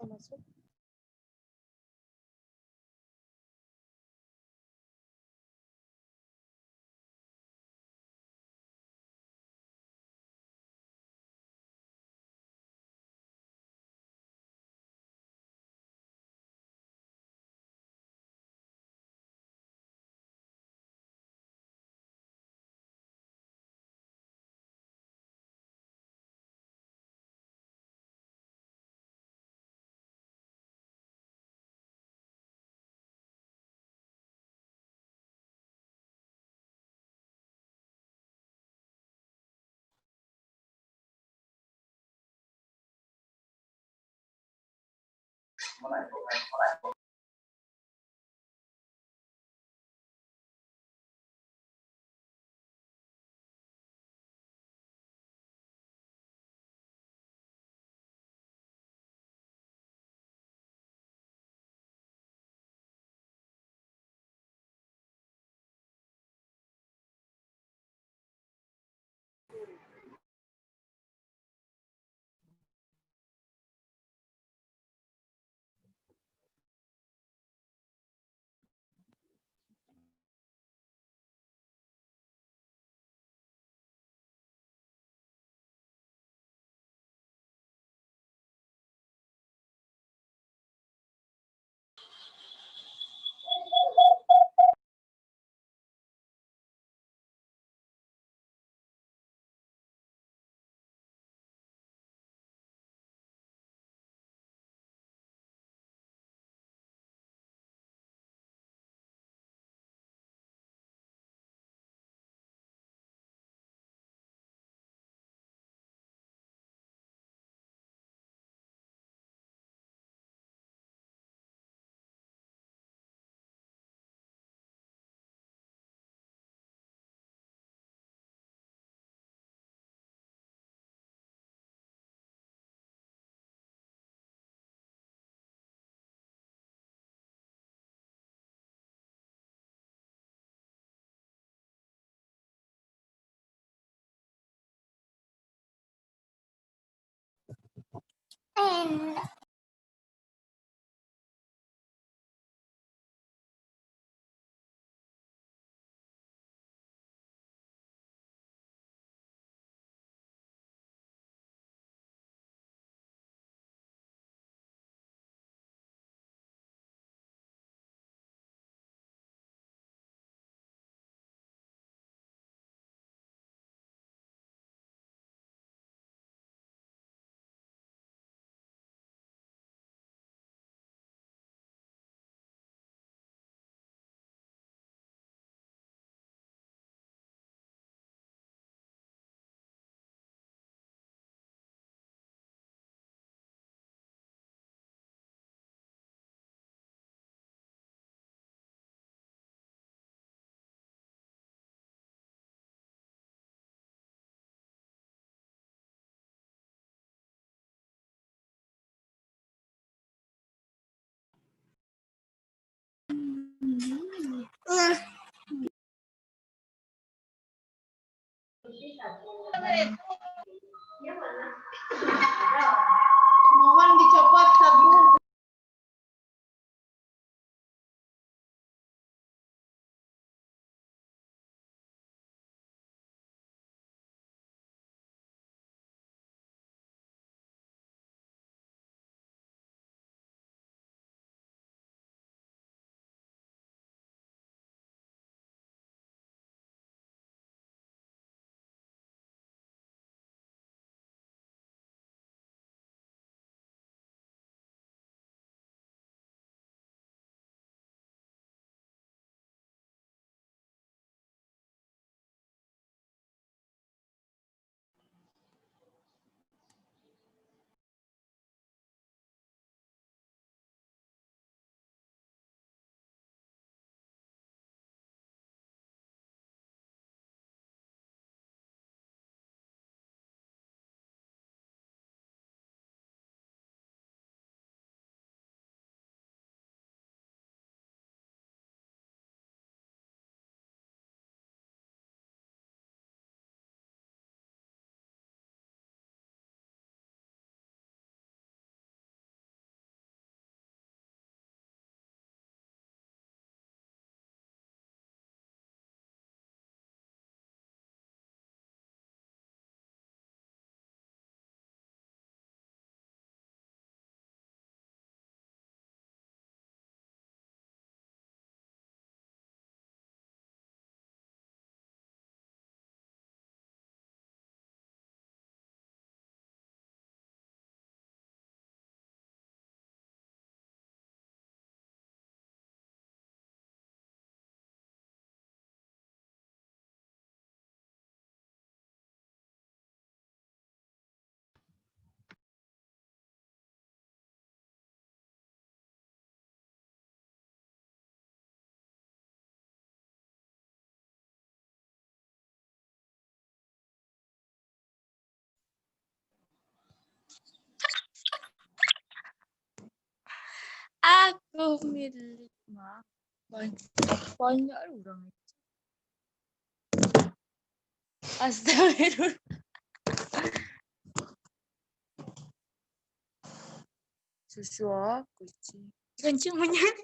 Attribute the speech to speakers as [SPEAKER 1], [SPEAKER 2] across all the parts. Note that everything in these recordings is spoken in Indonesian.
[SPEAKER 1] masuk.
[SPEAKER 2] Mohon dicopot satu.
[SPEAKER 1] milik mah banyak orang. Astagfirullah. Susu kucing. Kencing banyak.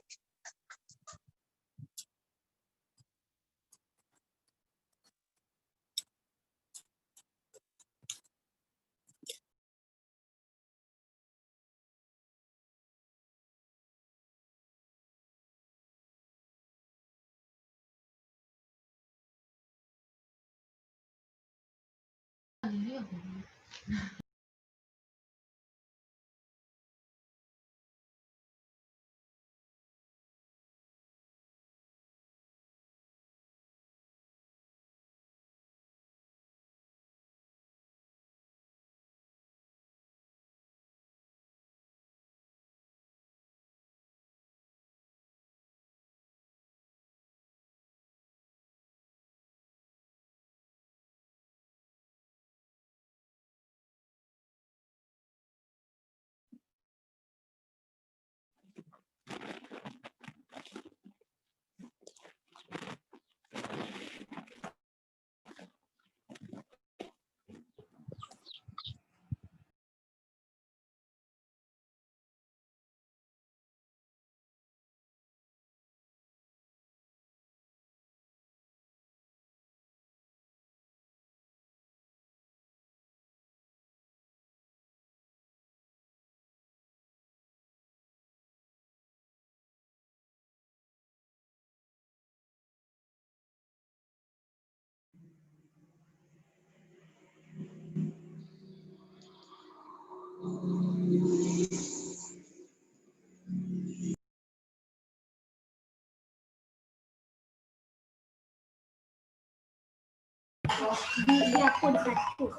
[SPEAKER 3] Di akun satu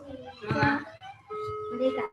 [SPEAKER 3] mereka.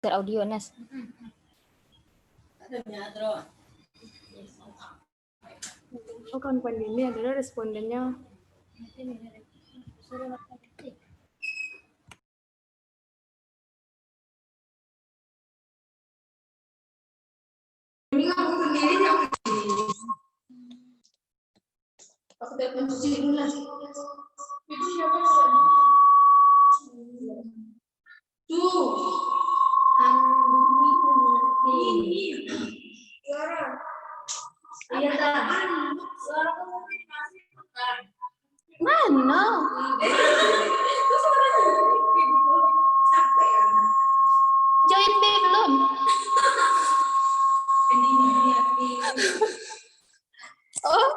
[SPEAKER 3] Audio Nas. Oh, kawan-kawan ini adalah respondennya.
[SPEAKER 2] Ini aku sendiri yang aku telepon cuci dulu lah. Itu siapa sih? Tuh. Ini. Suara. Iya, suara kamu masih bukan.
[SPEAKER 3] Mana? Join B belum? Oh.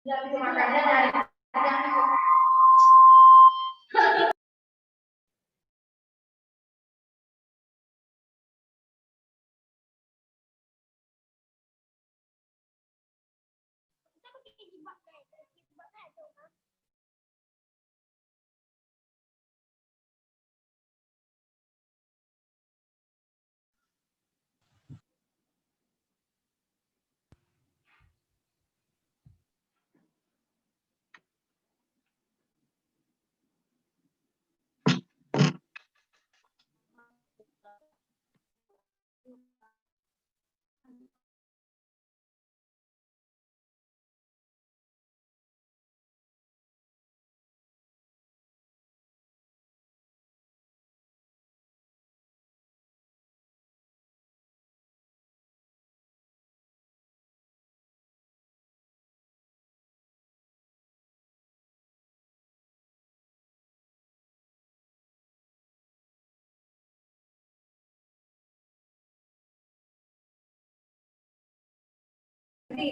[SPEAKER 2] Makanya dari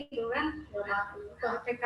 [SPEAKER 3] itu kan PK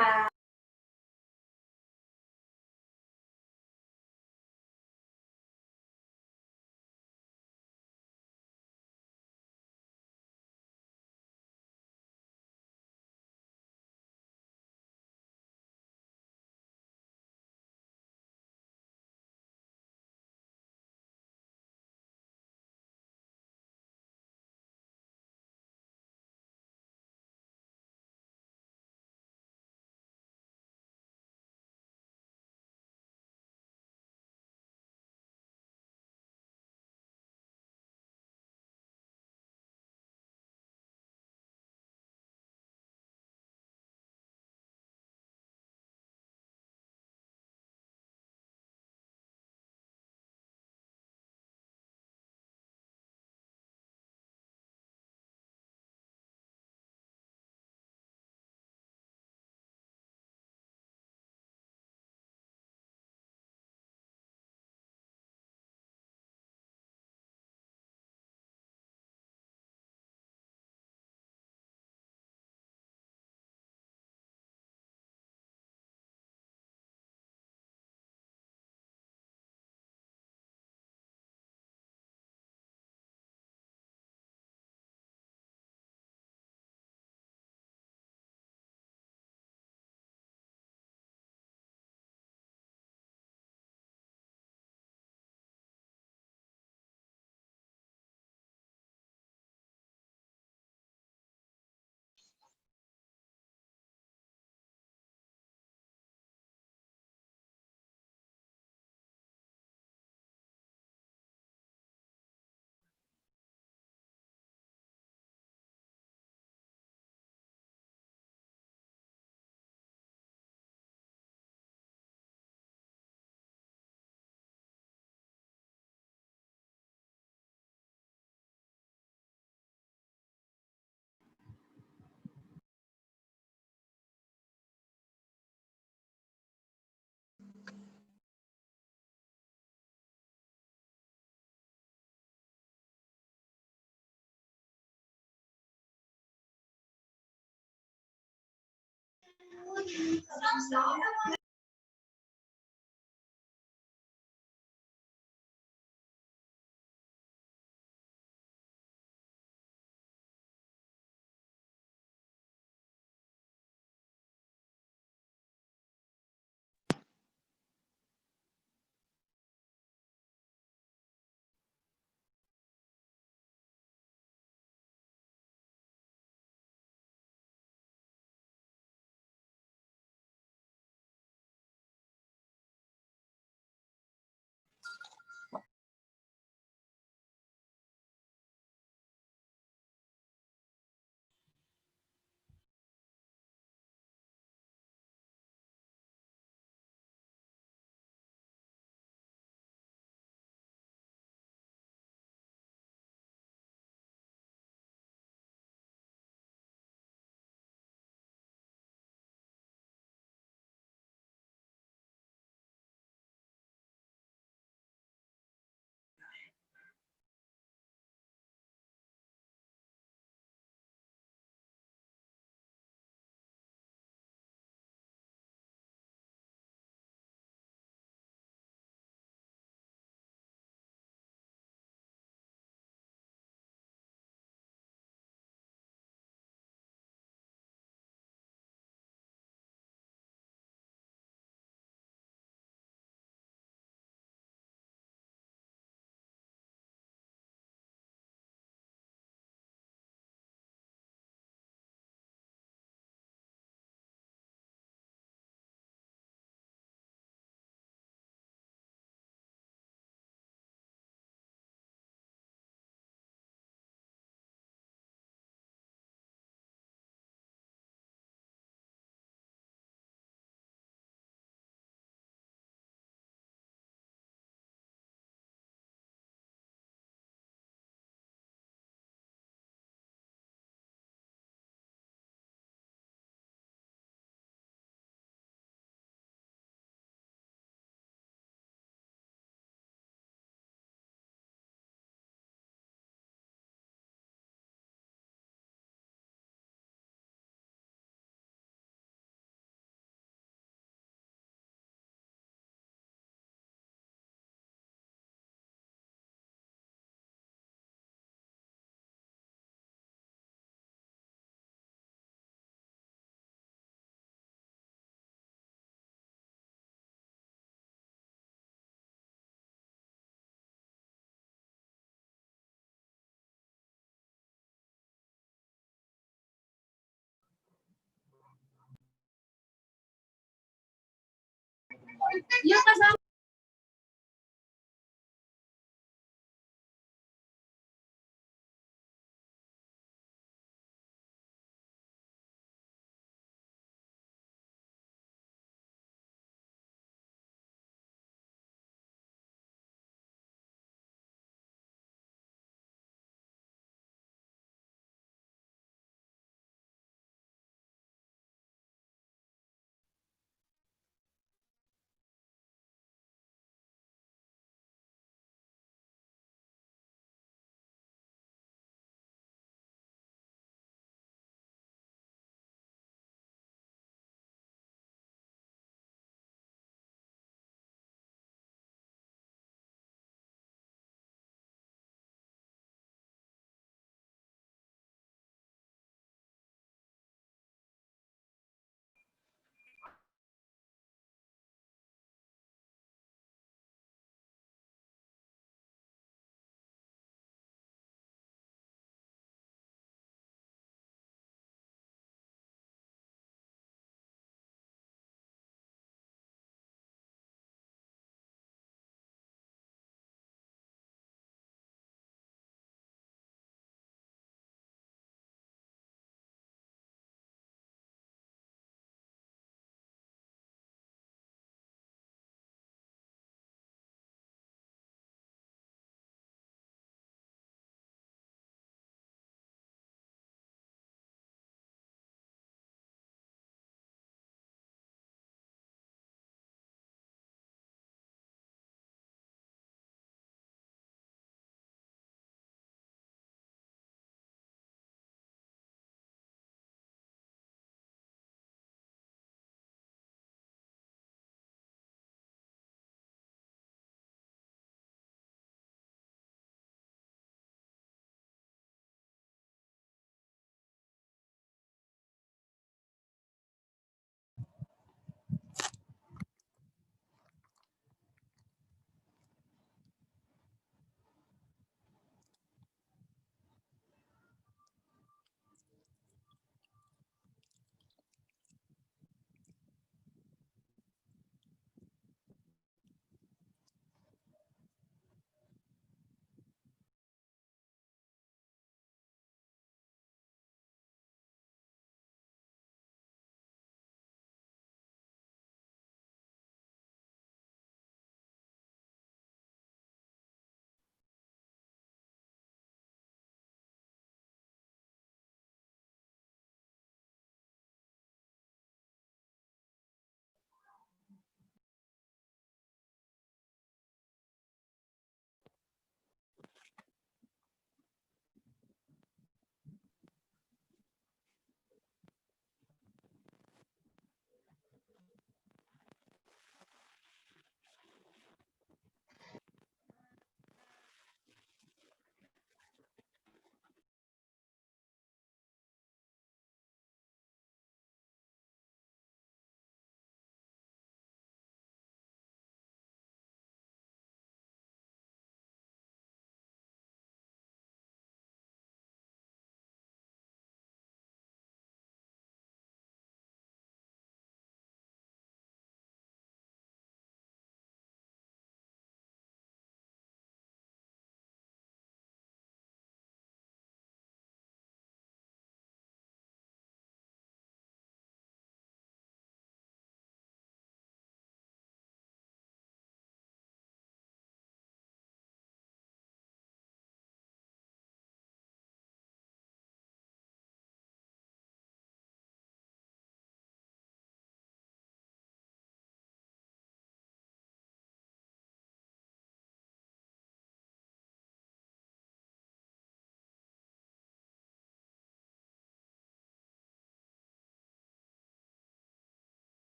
[SPEAKER 3] Iya, Kak.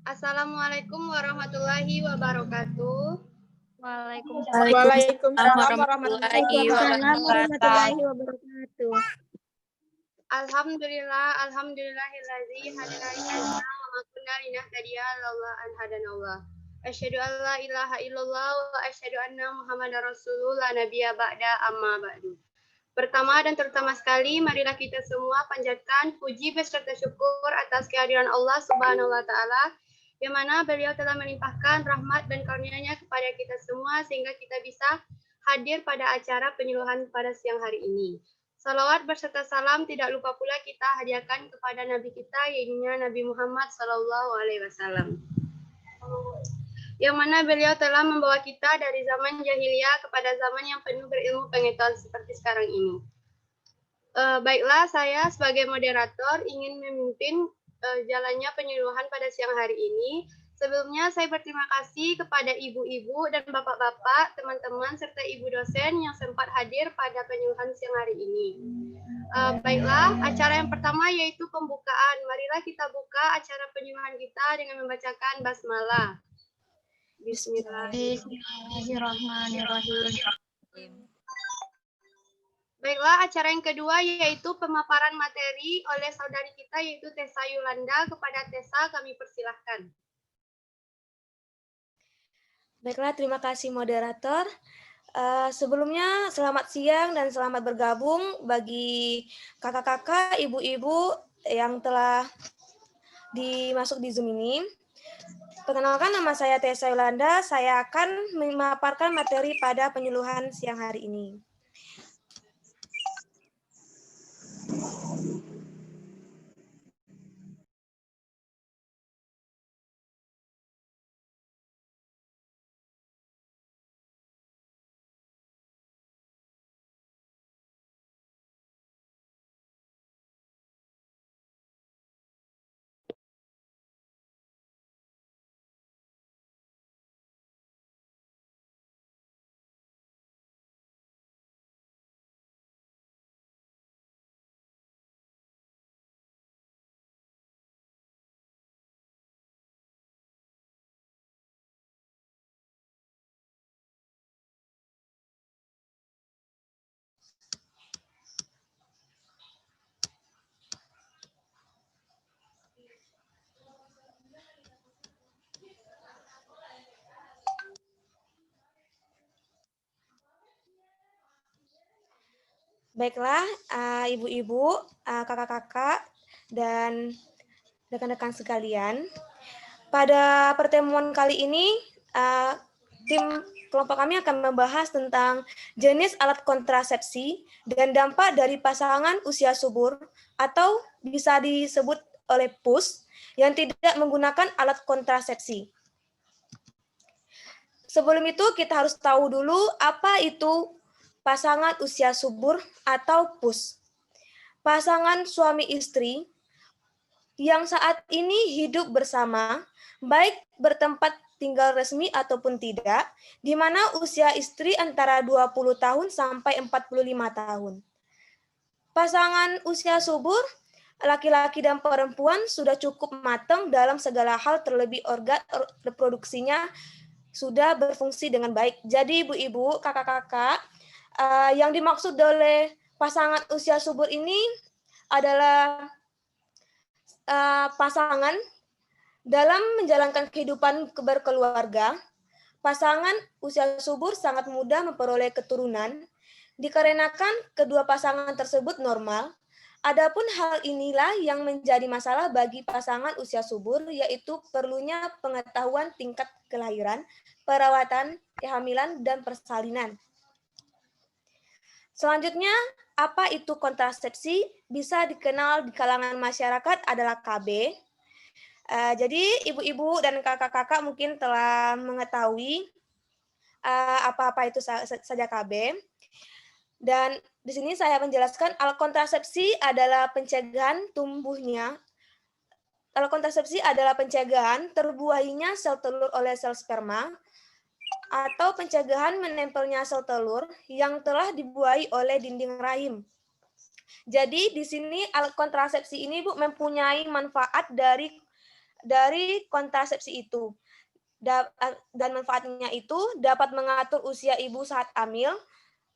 [SPEAKER 3] Assalamualaikum warahmatullahi wabarakatuh.
[SPEAKER 1] Waalaikumsalam warahmatullahi wabarakatuh.
[SPEAKER 3] Alhamdulillahilladzi hadana wa ma kunna linahtadiya laula an hadanallah. Asyhadu an la ilaha illallah wa asyhadu anna Muhammadar Rasulullah nabiyya ba'da amma ba'du. Pertama dan terutama sekali, marilah kita semua panjatkan puji beserta syukur atas kehadiran Allah Subhanahu wa taala, yang mana beliau telah melimpahkan rahmat dan karunia-Nya kepada kita semua sehingga kita bisa hadir pada acara penyuluhan pada siang hari ini. Salawat berserta salam tidak lupa pula kita hadiahkan kepada Nabi kita, yaitu Nabi Muhammad SAW. Yang mana beliau telah membawa kita dari zaman jahiliyah kepada zaman yang penuh berilmu pengetahuan seperti sekarang ini. Baiklah, saya sebagai moderator ingin memimpin jalannya penyuluhan pada siang hari ini. Sebelumnya saya berterima kasih kepada ibu-ibu dan bapak-bapak, teman-teman, serta ibu dosen yang sempat hadir pada penyuluhan siang hari ini. Baiklah, acara yang pertama yaitu pembukaan. Marilah kita buka acara penyuluhan kita dengan membacakan basmalah.
[SPEAKER 1] Bismillahirrahmanirrahim.
[SPEAKER 3] Baiklah, acara yang kedua yaitu pemaparan materi oleh saudari kita yaitu Tessa Yulanda. Kepada Tessa kami persilahkan.
[SPEAKER 4] Baiklah, terima kasih moderator. Sebelumnya selamat siang dan selamat bergabung bagi kakak-kakak, ibu-ibu yang telah dimasuk di Zoom ini. Perkenalkan, nama saya Tessa Yulanda. Saya akan memaparkan materi pada penyuluhan siang hari ini. Baiklah, ibu-ibu, kakak-kakak, dan rekan-rekan sekalian. Pada pertemuan kali ini, tim kelompok kami akan membahas tentang jenis alat kontrasepsi dan dampak dari pasangan usia subur atau bisa disebut oleh PUS yang tidak menggunakan alat kontrasepsi. Sebelum itu kita harus tahu dulu apa itu pasangan usia subur atau PUS. Pasangan suami istri yang saat ini hidup bersama, baik bertempat tinggal resmi ataupun tidak, di mana usia istri antara 20 tahun sampai 45 tahun. Pasangan usia subur, laki-laki dan perempuan sudah cukup matang dalam segala hal, terlebih organ reproduksinya sudah berfungsi dengan baik. Jadi ibu-ibu, kakak-kakak, yang dimaksud oleh pasangan usia subur ini adalah pasangan dalam menjalankan kehidupan berkeluarga. Pasangan usia subur sangat mudah memperoleh keturunan dikarenakan kedua pasangan tersebut normal. Adapun hal inilah yang menjadi masalah bagi pasangan usia subur, yaitu perlunya pengetahuan tingkat kelahiran, perawatan, kehamilan, dan persalinan. Selanjutnya, apa itu kontrasepsi? Bisa dikenal di kalangan masyarakat adalah KB. Jadi ibu-ibu dan kakak-kakak mungkin telah mengetahui apa-apa itu saja KB. Dan di sini saya menjelaskan alat kontrasepsi adalah pencegahan tumbuhnya. Alat kontrasepsi adalah pencegahan terbuahinya sel telur oleh sel sperma atau pencegahan menempelnya sel telur yang telah dibuahi oleh dinding rahim. Jadi di sini alat kontrasepsi ini Bu mempunyai manfaat dari kontrasepsi itu. Dan manfaatnya itu dapat mengatur usia ibu saat hamil,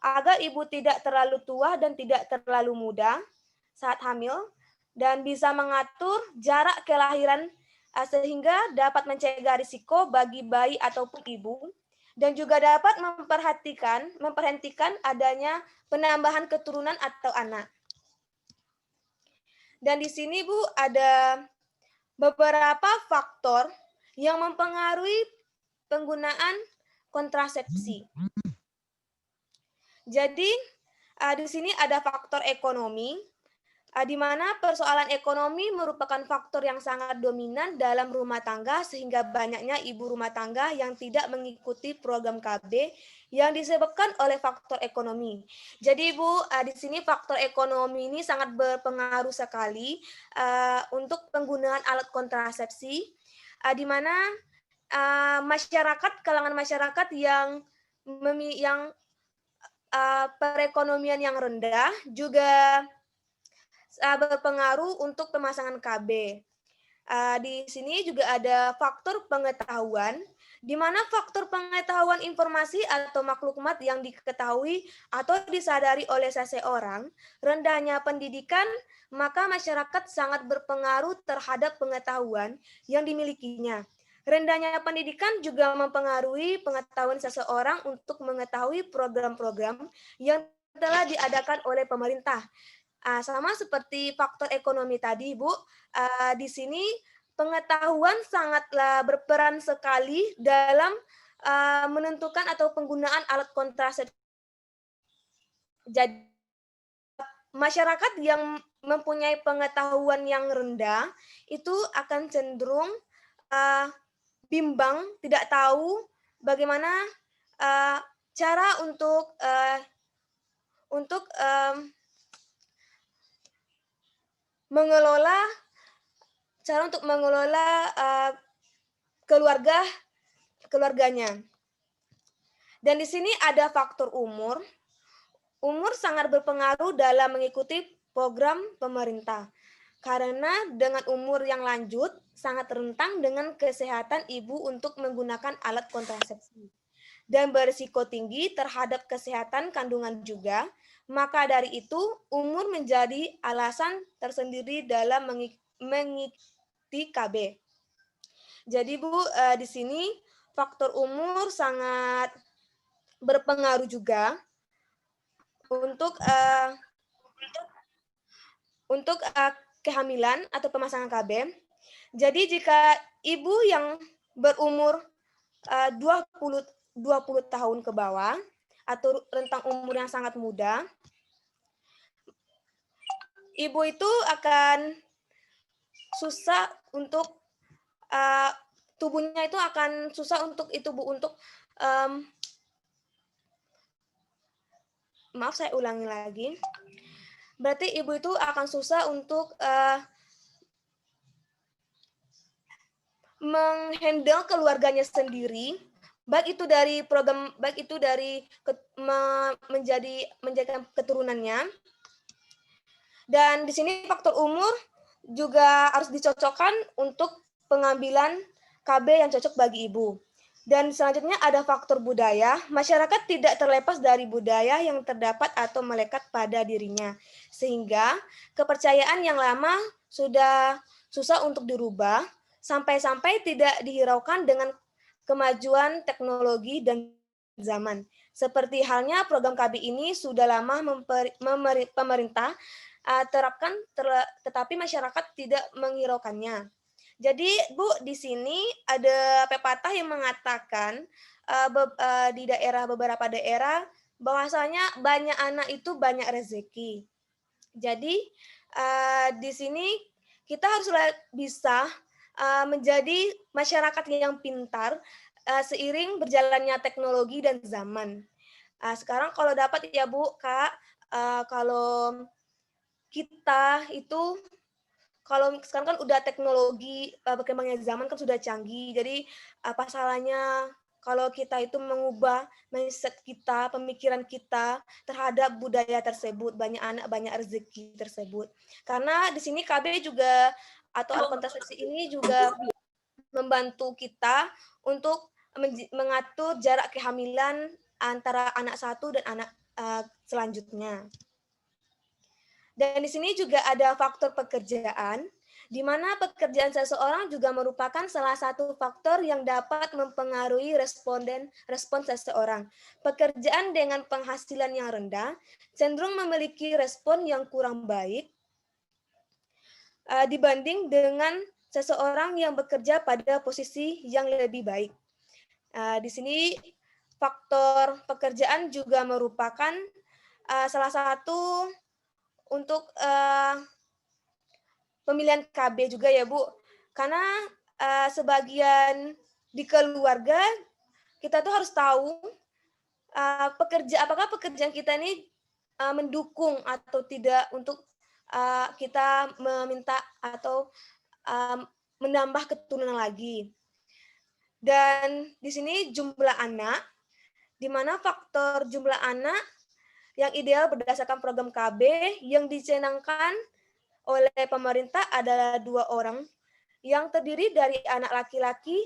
[SPEAKER 4] agar ibu tidak terlalu tua dan tidak terlalu muda saat hamil, dan bisa mengatur jarak kelahiran sehingga dapat mencegah risiko bagi bayi ataupun ibu, dan juga dapat memperhentikan adanya penambahan keturunan atau anak. Dan di sini Bu ada beberapa faktor yang mempengaruhi penggunaan kontrasepsi. Jadi di sini ada faktor ekonomi, di mana persoalan ekonomi merupakan faktor yang sangat dominan dalam rumah tangga sehingga banyaknya ibu rumah tangga yang tidak mengikuti program KB yang disebabkan oleh faktor ekonomi. Jadi Bu, di sini faktor ekonomi ini sangat berpengaruh sekali untuk penggunaan alat kontrasepsi, di mana kalangan masyarakat yang perekonomian yang rendah juga berpengaruh untuk pemasangan KB. Di sini juga ada faktor pengetahuan, di mana faktor pengetahuan informasi atau maklumat yang diketahui atau disadari oleh seseorang, rendahnya pendidikan, maka masyarakat sangat berpengaruh terhadap pengetahuan yang dimilikinya. Rendahnya pendidikan juga mempengaruhi pengetahuan seseorang untuk mengetahui program-program yang telah diadakan oleh pemerintah. Sama seperti faktor ekonomi tadi, Bu, di sini pengetahuan sangatlah berperan sekali dalam menentukan atau penggunaan alat kontrasepsi. Jadi, masyarakat yang mempunyai pengetahuan yang rendah itu akan cenderung bimbang, tidak tahu bagaimana cara untuk mengelola keluarganya. Dan di sini ada faktor umur. Umur sangat berpengaruh dalam mengikuti program pemerintah. Karena dengan umur yang lanjut, sangat rentan dengan kesehatan ibu untuk menggunakan alat kontrasepsi. Dan berisiko tinggi terhadap kesehatan kandungan juga, maka dari itu umur menjadi alasan tersendiri dalam mengikuti KB. Jadi Bu, di sini faktor umur sangat berpengaruh juga untuk kehamilan atau pemasangan KB. Jadi jika ibu yang berumur 20 tahun ke bawah atau rentang umur yang sangat muda, ibu itu akan susah untuk tubuhnya itu akan susah untuk itu Bu, untuk maaf saya ulangi lagi. Berarti ibu itu akan susah untuk menghandle keluarganya sendiri, baik itu dari menjaga keturunannya. Dan di sini faktor umur juga harus dicocokkan untuk pengambilan KB yang cocok bagi ibu. Dan selanjutnya ada faktor budaya. Masyarakat tidak terlepas dari budaya yang terdapat atau melekat pada dirinya. Sehingga kepercayaan yang lama sudah susah untuk dirubah, sampai-sampai tidak dihiraukan dengan kemajuan teknologi dan zaman. Seperti halnya program KB ini sudah lama pemerintah terapkan, tetapi masyarakat tidak menghiraukannya. Jadi Bu, di sini ada pepatah yang mengatakan di beberapa daerah bahwasanya banyak anak itu banyak rezeki. Jadi di sini kita harus bisa menjadi masyarakat yang pintar seiring berjalannya teknologi dan zaman. Sekarang kalau dapat ya Bu, Kak, kalau kita itu kalau sekarang kan udah teknologi, berkembangnya zaman kan sudah canggih, jadi apa salahnya kalau kita itu mengubah mindset kita, pemikiran kita terhadap budaya tersebut, banyak anak, banyak rezeki tersebut. Karena di sini KB juga atau alat kontrasepsi ini juga membantu kita untuk mengatur jarak kehamilan antara anak satu dan anak selanjutnya. Dan di sini juga ada faktor pekerjaan, di mana pekerjaan seseorang juga merupakan salah satu faktor yang dapat mempengaruhi respon seseorang. Pekerjaan dengan penghasilan yang rendah cenderung memiliki respon yang kurang baik dibanding dengan seseorang yang bekerja pada posisi yang lebih baik. Di sini faktor pekerjaan juga merupakan salah satu untuk pemilihan KB juga ya Bu, karena sebagian di keluarga kita tuh harus tahu apakah pekerjaan kita ini mendukung atau tidak untuk kita meminta atau menambah keturunan lagi. Dan di sini jumlah anak, di mana faktor jumlah anak yang ideal berdasarkan program KB yang dicanangkan oleh pemerintah adalah 2 orang yang terdiri dari anak laki-laki,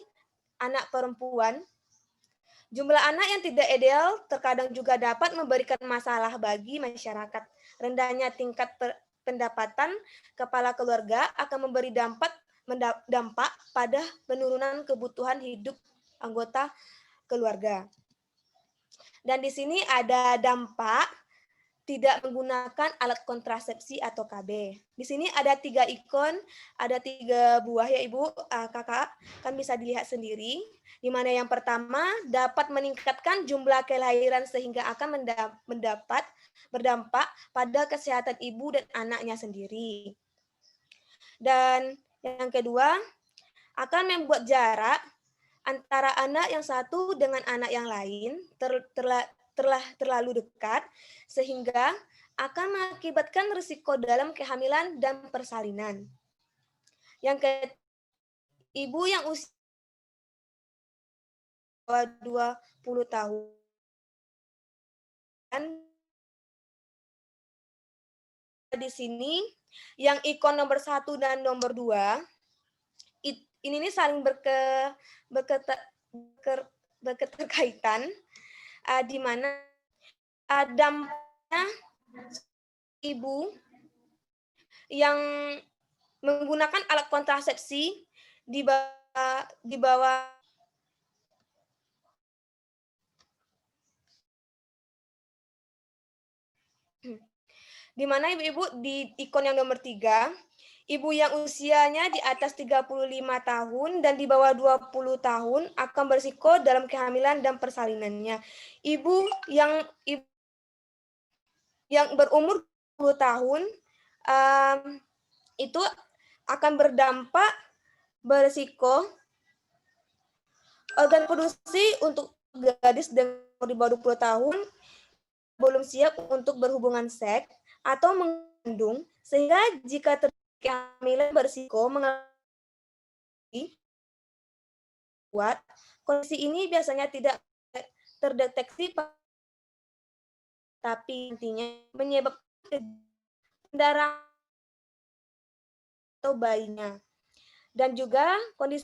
[SPEAKER 4] anak perempuan. Jumlah anak yang tidak ideal terkadang juga dapat memberikan masalah bagi masyarakat. Rendahnya tingkat pendapatan kepala keluarga akan memberi dampak pada penurunan kebutuhan hidup anggota keluarga. Dan di sini ada dampak tidak menggunakan alat kontrasepsi atau KB. Di sini ada 3 ikon, ada 3 buah ya Ibu, Kakak, kan bisa dilihat sendiri. Di mana yang pertama dapat meningkatkan jumlah kelahiran sehingga akan berdampak pada kesehatan ibu dan anaknya sendiri. Dan yang kedua akan membuat jarak antara anak yang satu dengan anak yang lain terlalu dekat, sehingga akan mengakibatkan risiko dalam kehamilan dan persalinan. Yang ketiga, ibu yang usia 20 tahun di sini yang ikon nomor 1 dan nomor 2 ini nih saling berketerkaitan, di mana dampaknya ibu yang menggunakan alat kontrasepsi di bawah di mana ibu-ibu di ikon yang nomor 3, ibu yang usianya di atas 35 tahun dan di bawah 20 tahun akan berisiko dalam kehamilan dan persalinannya. Ibu yang berumur 20 tahun itu akan berdampak berisiko organ produksi untuk gadis di bawah 20 tahun belum siap untuk berhubungan seks atau mengandung, sehingga jika terjadi kehamilan berisiko mengalami kuat, kondisi ini biasanya tidak terdeteksi, tapi intinya menyebabkan pendarahan atau bayinya. Dan juga kondisi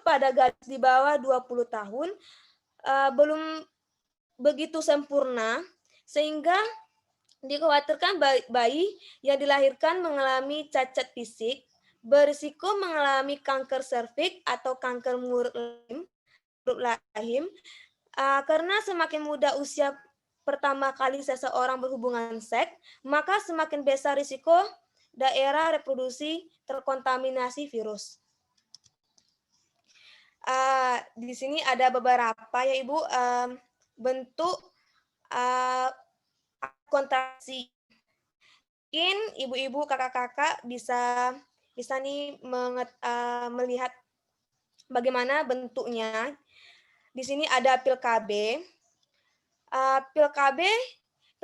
[SPEAKER 4] pada gadis di bawah 20 tahun belum begitu sempurna, sehingga dikhawatirkan bayi yang dilahirkan mengalami cacat fisik, berisiko mengalami kanker serviks atau kanker mulut rahim, karena semakin muda usia pertama kali seseorang berhubungan seks, maka semakin besar risiko daerah reproduksi terkontaminasi virus. Di sini ada beberapa ya Ibu bentuk kontrasepsi. Mungkin ibu-ibu, kakak-kakak bisa nih melihat bagaimana bentuknya. Di sini ada pil KB. Pil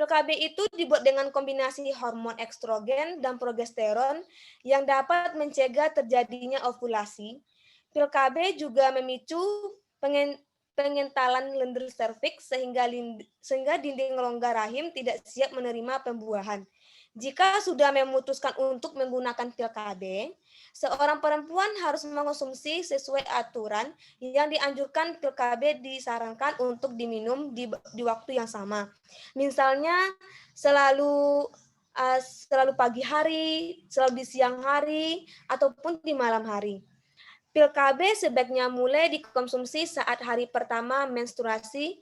[SPEAKER 4] KB itu dibuat dengan kombinasi hormon estrogen dan progesteron yang dapat mencegah terjadinya ovulasi. Pil KB juga memicu pengentalan lendir serviks sehingga dinding rongga rahim tidak siap menerima pembuahan. Jika sudah memutuskan untuk menggunakan pil KB, seorang perempuan harus mengonsumsi sesuai aturan yang dianjurkan. Pil KB disarankan untuk diminum di waktu yang sama. Misalnya selalu pagi hari, selalu di siang hari, ataupun di malam hari. Pil KB sebaiknya mulai dikonsumsi saat hari pertama menstruasi.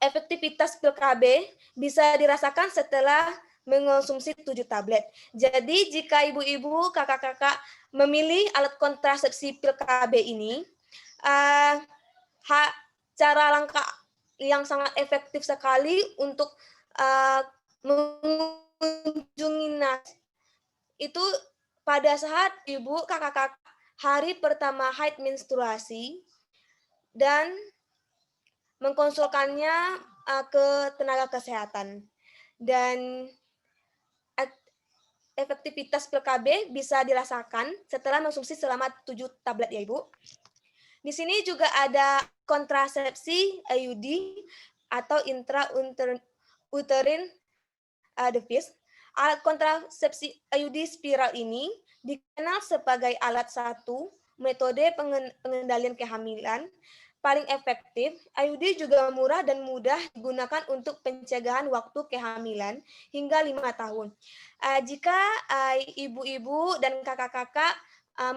[SPEAKER 4] Efektivitas pil KB bisa dirasakan setelah mengonsumsi 7 tablet. Jadi jika ibu-ibu, kakak-kakak memilih alat kontrasepsi pil KB ini, cara langkah yang sangat efektif sekali untuk mengunjungi itu pada saat ibu, kakak-kakak hari pertama haid menstruasi dan mengkonsulkannya ke tenaga kesehatan. Dan efektivitas pil KB bisa dirasakan setelah mengonsumsi selama 7 tablet ya Ibu. Di sini juga ada kontrasepsi IUD atau intrauterine device. Alat kontrasepsi IUD spiral ini dikenal sebagai alat satu metode pengendalian kehamilan paling efektif. IUD juga murah dan mudah digunakan untuk pencegahan waktu kehamilan hingga 5 tahun. Jika ibu-ibu dan kakak-kakak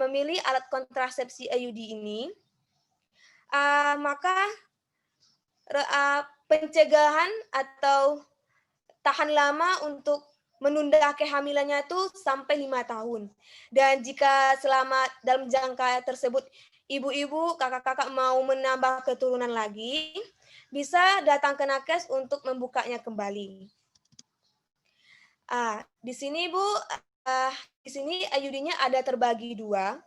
[SPEAKER 4] memilih alat kontrasepsi IUD ini, maka pencegahan atau tahan lama untuk menunda kehamilannya itu sampai 5 tahun. Dan jika selama dalam jangka tersebut ibu-ibu, kakak-kakak mau menambah keturunan lagi, bisa datang ke nakes untuk membukanya kembali. Di sini Bu, di sini IUD-nya ada terbagi 2.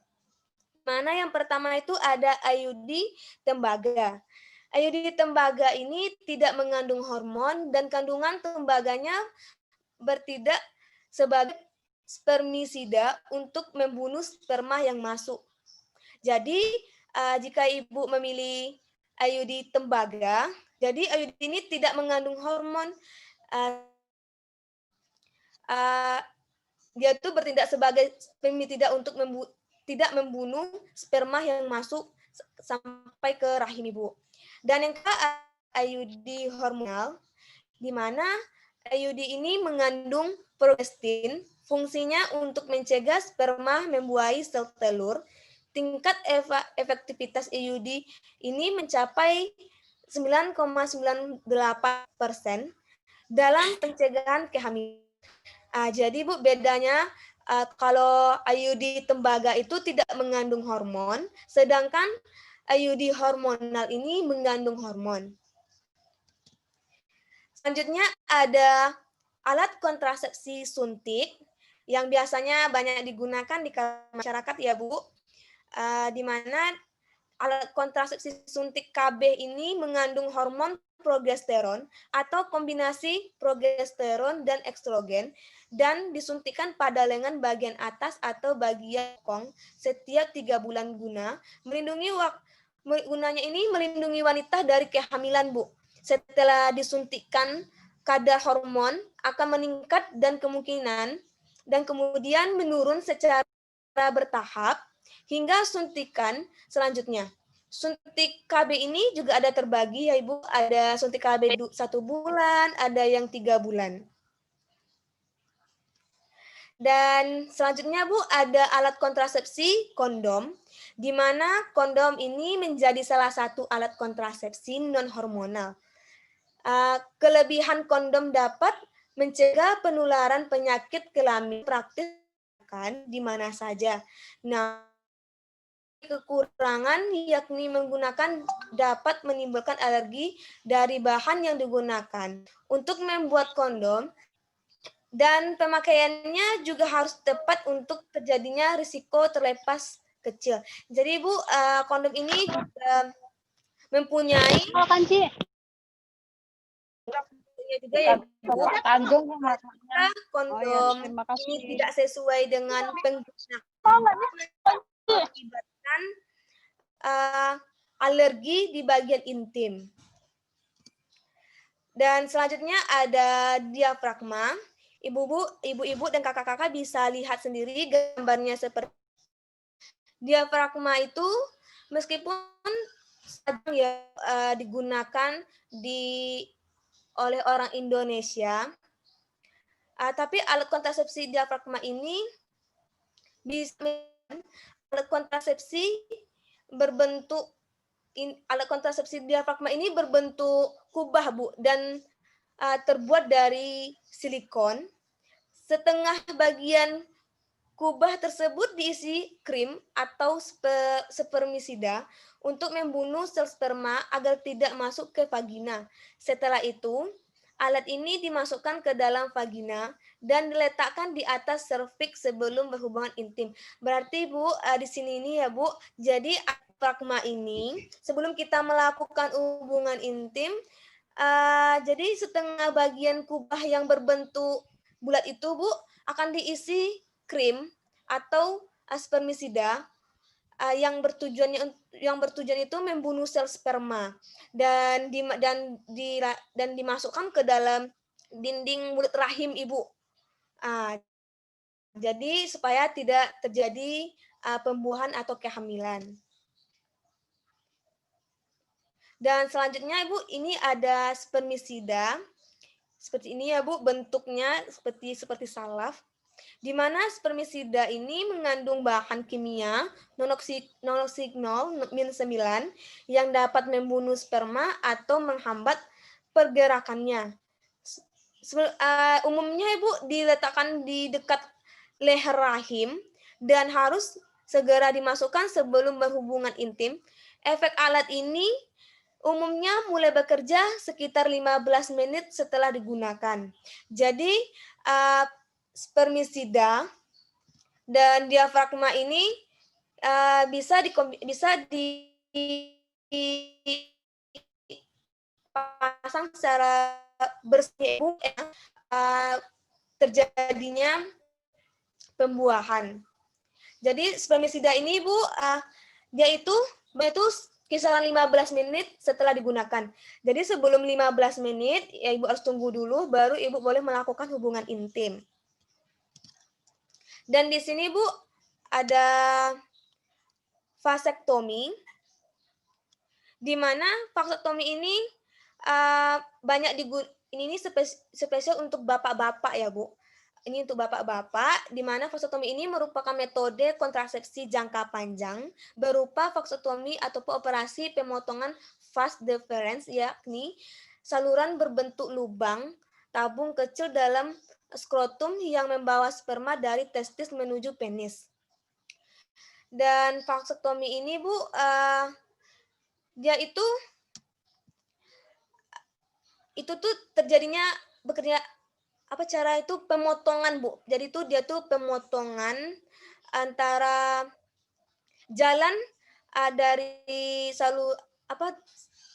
[SPEAKER 4] Mana yang pertama itu ada IUD tembaga. IUD tembaga ini tidak mengandung hormon dan kandungan tembaganya bertindak sebagai spermisida untuk membunuh sperma yang masuk. Jadi jika ibu memilih IUD tembaga, jadi IUD ini tidak mengandung hormon, dia itu bertindak sebagai spermisida untuk tidak membunuh sperma yang masuk sampai ke rahim ibu. Dan yang kedua IUD hormonal, di mana IUD ini mengandung progestin, fungsinya untuk mencegah sperma membuahi sel telur. Tingkat efektivitas IUD ini mencapai 9,98% dalam pencegahan kehamilan. Jadi Bu, bedanya kalau IUD tembaga itu tidak mengandung hormon, sedangkan IUD hormonal ini mengandung hormon. Selanjutnya ada alat kontrasepsi suntik yang biasanya banyak digunakan di masyarakat ya Bu, di mana alat kontrasepsi suntik KB ini mengandung hormon progesteron atau kombinasi progesteron dan estrogen dan disuntikkan pada lengan bagian atas atau bagian bokong setiap 3 bulan gunanya ini melindungi wanita dari kehamilan Bu. Setelah disuntikkan, kadar hormon akan meningkat dan kemudian menurun secara bertahap hingga suntikan selanjutnya. Suntik KB ini juga ada terbagi ya Ibu, ada suntik KB 1 bulan, ada yang 3 bulan. Dan selanjutnya Bu, ada alat kontrasepsi kondom, di mana kondom ini menjadi salah satu alat kontrasepsi non-hormonal. Kelebihan kondom dapat mencegah penularan penyakit kelamin praktis di mana saja. Nah, kekurangan yakni menggunakan dapat menimbulkan alergi dari bahan yang digunakan. Untuk membuat kondom dan pemakaiannya juga harus tepat untuk terjadinya risiko terlepas kecil. Jadi Bu, kondom ini juga mempunyai juga ya Bu, kondom ini tidak sesuai dengan penggunaan, mengakibatkan alergi di bagian intim. Dan selanjutnya ada diafragma. Ibu-ibu dan kakak-kakak bisa lihat sendiri gambarnya seperti diafragma itu meskipun sedang ya digunakan oleh orang Indonesia, tapi alat kontrasepsi diafragma ini alat kontrasepsi diafragma ini berbentuk kubah, Bu, dan terbuat dari silikon. Setengah bagian kubah tersebut diisi krim atau spermisida untuk membunuh sel sperma agar tidak masuk ke vagina. Setelah itu, alat ini dimasukkan ke dalam vagina dan diletakkan di atas serviks sebelum berhubungan intim. Berarti, Bu, di sini ini ya, Bu, jadi diafragma ini sebelum kita melakukan hubungan intim, jadi setengah bagian kubah yang berbentuk bulat itu, Bu, akan diisi krim atau spermisida yang bertujuan itu membunuh sel sperma dan dimasukkan ke dalam dinding mulut rahim ibu. Jadi supaya tidak terjadi pembuahan atau kehamilan. Dan selanjutnya Ibu, ini ada spermisida. Seperti ini ya Bu, bentuknya seperti salaf. Di mana spermisida ini mengandung bahan kimia nonoxynol -9 yang dapat membunuh sperma atau menghambat pergerakannya. Umumnya Ibu diletakkan di dekat leher rahim dan harus segera dimasukkan sebelum berhubungan intim. Efek alat ini umumnya mulai bekerja sekitar 15 menit setelah digunakan. Jadi spermisida dan diafragma ini bisa dipasang secara bersih terjadinya pembuahan. Jadi spermisida ini Bu, dia itu kisaran 15 menit setelah digunakan. Jadi sebelum 15 menit ya Ibu harus tunggu dulu baru Ibu boleh melakukan hubungan intim. Dan di sini Bu ada vasektomi, di mana vasektomi ini banyak ini spesial untuk bapak-bapak ya Bu. Ini untuk bapak-bapak, di mana vasektomi ini merupakan metode kontrasepsi jangka panjang berupa vasektomi ataupun operasi pemotongan vas deferens, yakni saluran berbentuk lubang tabung kecil dalam skrotum yang membawa sperma dari testis menuju penis. Dan vasektomi ini Bu, dia itu tuh terjadinya bekerja cara itu pemotongan Bu. Jadi itu dia tuh pemotongan antara jalan dari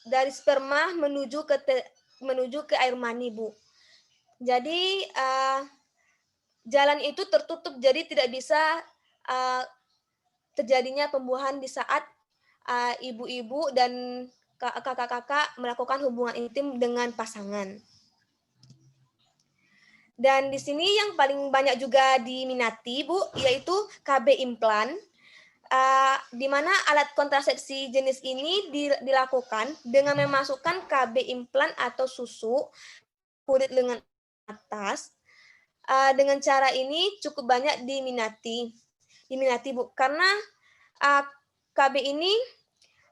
[SPEAKER 4] dari sperma menuju ke air mani Bu. Jadi jalan itu tertutup, jadi tidak bisa terjadinya pembuahan di saat ibu-ibu dan kakak-kakak melakukan hubungan intim dengan pasangan. Dan di sini yang paling banyak juga diminati Bu, yaitu KB implan, di mana alat kontrasepsi jenis ini dilakukan dengan memasukkan KB implan atau susu kulit lengan atas. Dengan cara ini cukup banyak diminati Bu, karena KB ini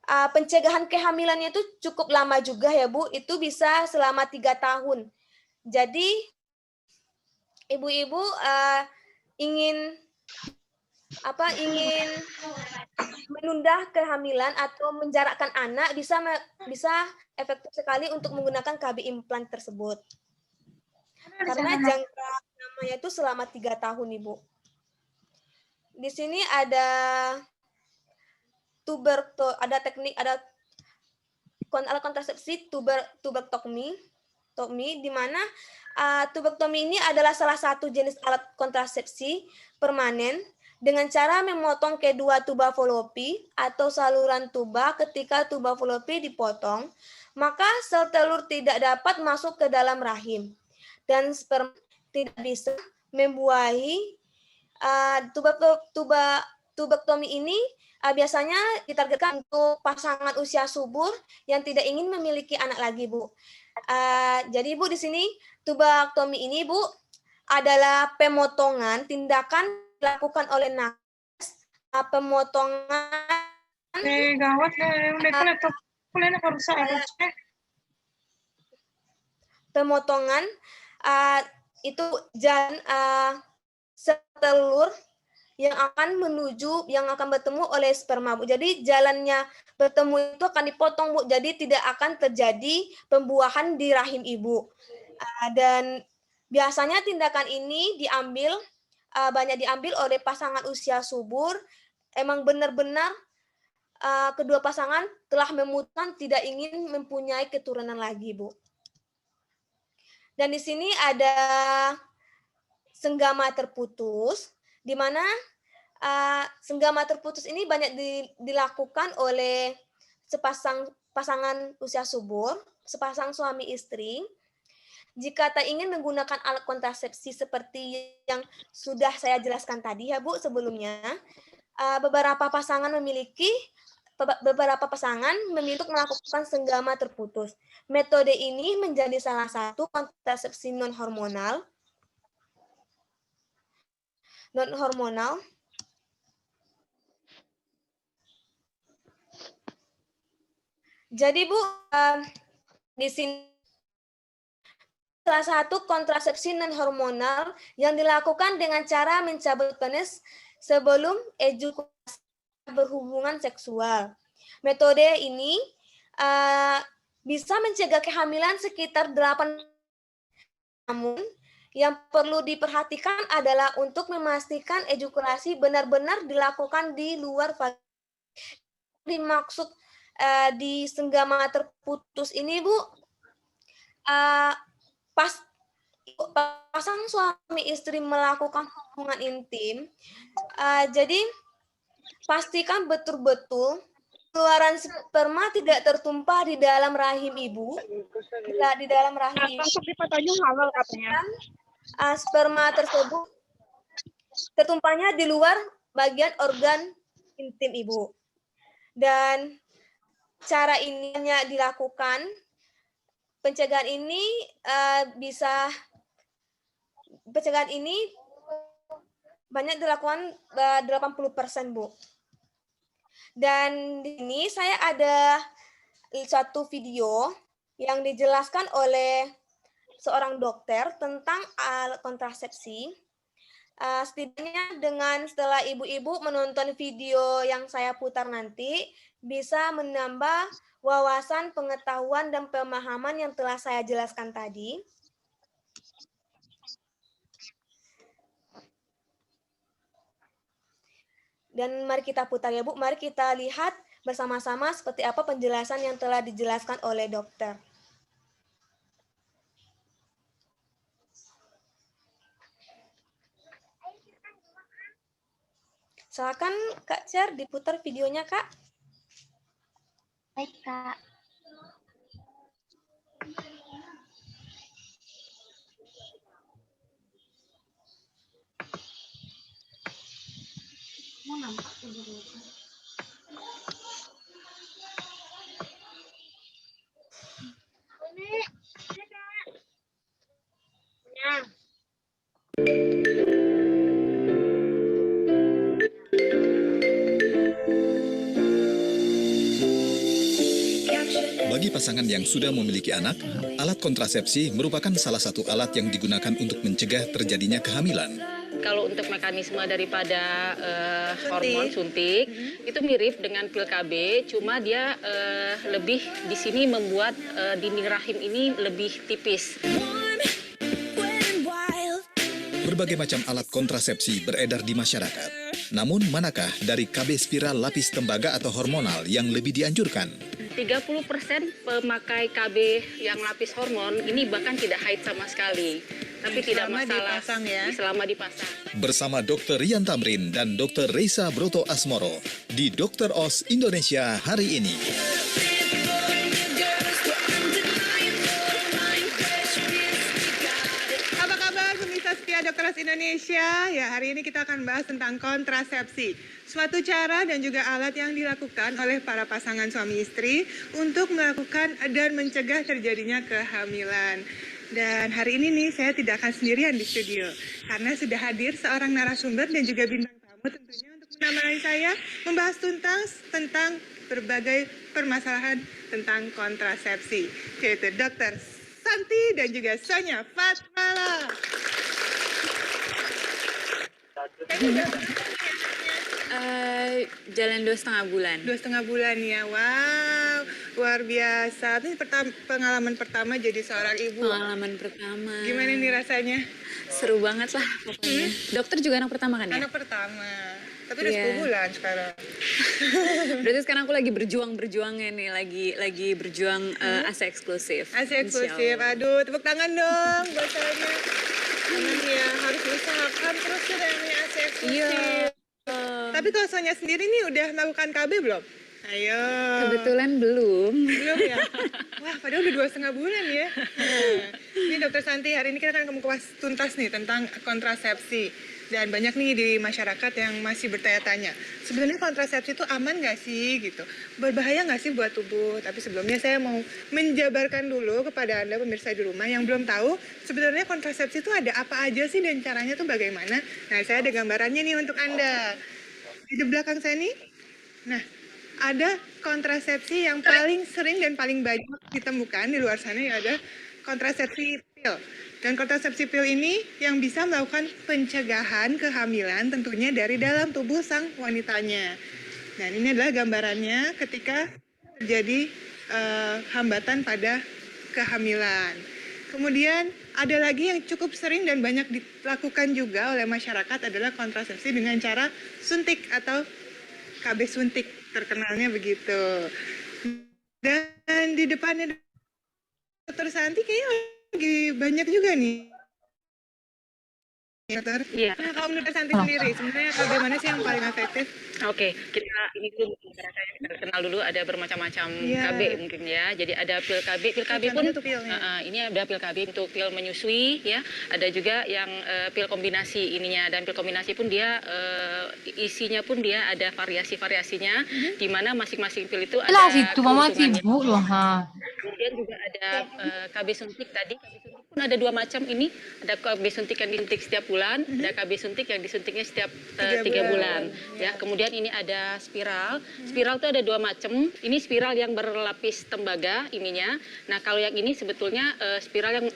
[SPEAKER 4] pencegahan kehamilannya itu cukup lama juga ya Bu, itu bisa selama 3 tahun. Jadi ibu-ibu ingin menunda kehamilan atau menjarakkan anak bisa efektif sekali untuk menggunakan KB implan tersebut. Karena jangka namanya itu selama 3 tahun Ibu. Di sini ada alat kontrasepsi tubertomi, di mana tubertomi ini adalah salah satu jenis alat kontrasepsi permanen dengan cara memotong kedua tuba falopi atau saluran tuba. Ketika tuba falopi dipotong, maka sel telur tidak dapat masuk ke dalam rahim dan sperma tidak bisa membuahi. Tubektomi ini biasanya ditargetkan untuk pasangan usia subur yang tidak ingin memiliki anak lagi, Bu. Jadi, Bu, di sini tubektomi ini, Bu, adalah pemotongan tindakan dilakukan oleh nakes, pemotongan
[SPEAKER 2] gawat laptop
[SPEAKER 4] pemotongan itu jalan telur yang akan bertemu oleh sperma, Bu. Jadi jalannya bertemu itu akan dipotong, Bu. Jadi tidak akan terjadi pembuahan di rahim ibu. Dan biasanya tindakan ini banyak diambil oleh pasangan usia subur. Emang benar-benar kedua pasangan telah memutuskan tidak ingin mempunyai keturunan lagi, Bu. Dan di sini ada senggama terputus, di mana senggama terputus ini banyak dilakukan oleh pasangan usia subur, sepasang suami istri. Jika tak ingin menggunakan alat kontrasepsi seperti yang sudah saya jelaskan tadi ya, Bu, sebelumnya, beberapa pasangan memilih untuk melakukan senggama terputus. Metode ini menjadi salah satu kontrasepsi non-hormonal. Jadi, Bu, di sini salah satu kontrasepsi non-hormonal yang dilakukan dengan cara mencabut penis sebelum ejakulasi berhubungan seksual. Metode ini bisa mencegah kehamilan sekitar 8. Namun, yang perlu diperhatikan adalah untuk memastikan ejakulasi benar-benar dilakukan di luar vagina. Dimaksud di senggama terputus ini, Bu, pasangan suami istri melakukan hubungan intim, jadi pastikan betul-betul keluaran sperma tidak tertumpah di dalam rahim ibu, di dalam rahim ibu.
[SPEAKER 1] halal katanya.
[SPEAKER 4] Sperma tersebut tertumpahnya di luar bagian organ intim ibu. Dan cara ini hanya dilakukan, pencegahan ini banyak dilakukan 80%, Bu. Dan di sini saya ada satu video yang dijelaskan oleh seorang dokter tentang alat kontrasepsi. Setidaknya setelah ibu-ibu menonton video yang saya putar nanti, bisa menambah wawasan, pengetahuan, dan pemahaman yang telah saya jelaskan tadi. Dan mari kita putar ya, Bu. Mari kita lihat bersama-sama seperti apa penjelasan yang telah dijelaskan oleh dokter. Silakan Kak Cer, diputar videonya, Kak.
[SPEAKER 1] Baik, Kak. Mau nampak
[SPEAKER 5] Bagi pasangan yang sudah memiliki anak, alat kontrasepsi merupakan salah satu alat yang digunakan untuk mencegah terjadinya kehamilan.
[SPEAKER 6] Kalau untuk mekanisme daripada hormon suntik, itu mirip dengan pil KB, cuma dia lebih di sini membuat dinding rahim ini lebih tipis.
[SPEAKER 5] Berbagai macam alat kontrasepsi beredar di masyarakat. Namun, manakah dari KB spiral lapis tembaga atau hormonal yang lebih dianjurkan?
[SPEAKER 6] 30% pemakai KB yang lapis hormon ini bahkan tidak haid sama sekali. tapi tidak
[SPEAKER 7] selama
[SPEAKER 6] masalah
[SPEAKER 7] dipasang ya.
[SPEAKER 6] selama dipasang.
[SPEAKER 5] Bersama Dr. Rian Tamrin dan Dr. Reisa Broto Asmoro di Dr. Os Indonesia hari ini.
[SPEAKER 7] Apa kabar pemirsa setia Dr. Os Indonesia? Ya, hari ini kita akan bahas tentang kontrasepsi. Suatu cara dan juga alat yang dilakukan oleh para pasangan suami istri untuk melakukan dan mencegah terjadinya kehamilan. Dan hari ini nih saya tidak akan sendirian di studio karena sudah hadir seorang narasumber dan juga bintang tamu tentunya untuk menemani saya membahas tuntas tentang berbagai permasalahan tentang kontrasepsi, yaitu Dr. Santi dan juga Sonya Fatmala.
[SPEAKER 8] Jalan 2,5 bulan.
[SPEAKER 7] 2,5 bulan ya, wow, luar biasa. Ini pengalaman pertama jadi seorang ibu.
[SPEAKER 8] Pengalaman pertama.
[SPEAKER 7] Gimana nih rasanya?
[SPEAKER 8] Seru banget lah pokoknya. Dokter juga anak pertama kan ya?
[SPEAKER 7] Anak pertama, tapi udah
[SPEAKER 8] Iya.
[SPEAKER 7] 10 bulan sekarang.
[SPEAKER 8] Berarti sekarang aku lagi berjuangnya nih, lagi berjuang ase eksklusif.
[SPEAKER 7] Asik eksklusif,
[SPEAKER 8] Insyaallah.
[SPEAKER 7] aduh tepuk tangan dong buat saya. Karena ya harus diusahakan terus ya namanya asik eksklusif.
[SPEAKER 8] Iya.
[SPEAKER 7] Tapi kalau Sonya sendiri nih udah melakukan KB belum? Ayo.
[SPEAKER 8] Kebetulan belum.
[SPEAKER 7] Belum ya? Wah, padahal udah 2,5 bulan ya. Nah, ini Dokter Santi, hari ini kita akan mengupas tuntas nih tentang kontrasepsi. Dan banyak nih di masyarakat yang masih bertanya-tanya, sebenarnya kontrasepsi itu aman nggak sih gitu? Berbahaya nggak sih buat tubuh? Tapi sebelumnya saya mau menjabarkan dulu kepada Anda pemirsa di rumah yang belum tahu, sebenarnya kontrasepsi itu ada apa aja sih dan caranya tuh bagaimana? Nah, saya ada gambarannya nih untuk Anda. Di belakang saya nih, nah, ada kontrasepsi yang paling sering dan paling banyak ditemukan di luar sana, ya ada kontrasepsi pil. Dan kontrasepsi pil ini yang bisa melakukan pencegahan kehamilan tentunya dari dalam tubuh sang wanitanya. Nah, ini adalah gambarannya ketika terjadi hambatan pada kehamilan. Kemudian ada lagi yang cukup sering dan banyak dilakukan juga oleh masyarakat adalah kontrasepsi dengan cara suntik atau KB suntik, terkenalnya begitu. Dan di depannya Dokter Santi kayaknya lagi banyak juga nih. Dokter.
[SPEAKER 6] Iya.
[SPEAKER 7] Nah, kalau menurut Santi sendiri, sebenarnya KB mana sih yang paling efektif?
[SPEAKER 6] Oke, kita ini dulu kita kenal dulu, ada bermacam-macam
[SPEAKER 7] Iya.
[SPEAKER 6] KB mungkin ya. Jadi ada pil KB pun
[SPEAKER 7] Contohnya tuh pilnya.
[SPEAKER 6] ini ada pil KB untuk pil menyusui ya. Ada juga yang pil kombinasi ininya, dan pil kombinasi pun dia isinya pun dia ada variasi-variasinya di mana masing-masing pil itu ada keuntungannya. Kemudian juga ada KB suntik tadi. KB suntik pun ada 2 macam ini. Ada KB suntik yang disuntik setiap bulan, ada KB suntik yang disuntiknya setiap 3 bulan. Ya, kemudian ini ada spiral. Spiral itu ada 2 macam. Ini spiral yang berlapis tembaga ininya. Nah, kalau yang ini sebetulnya spiral yang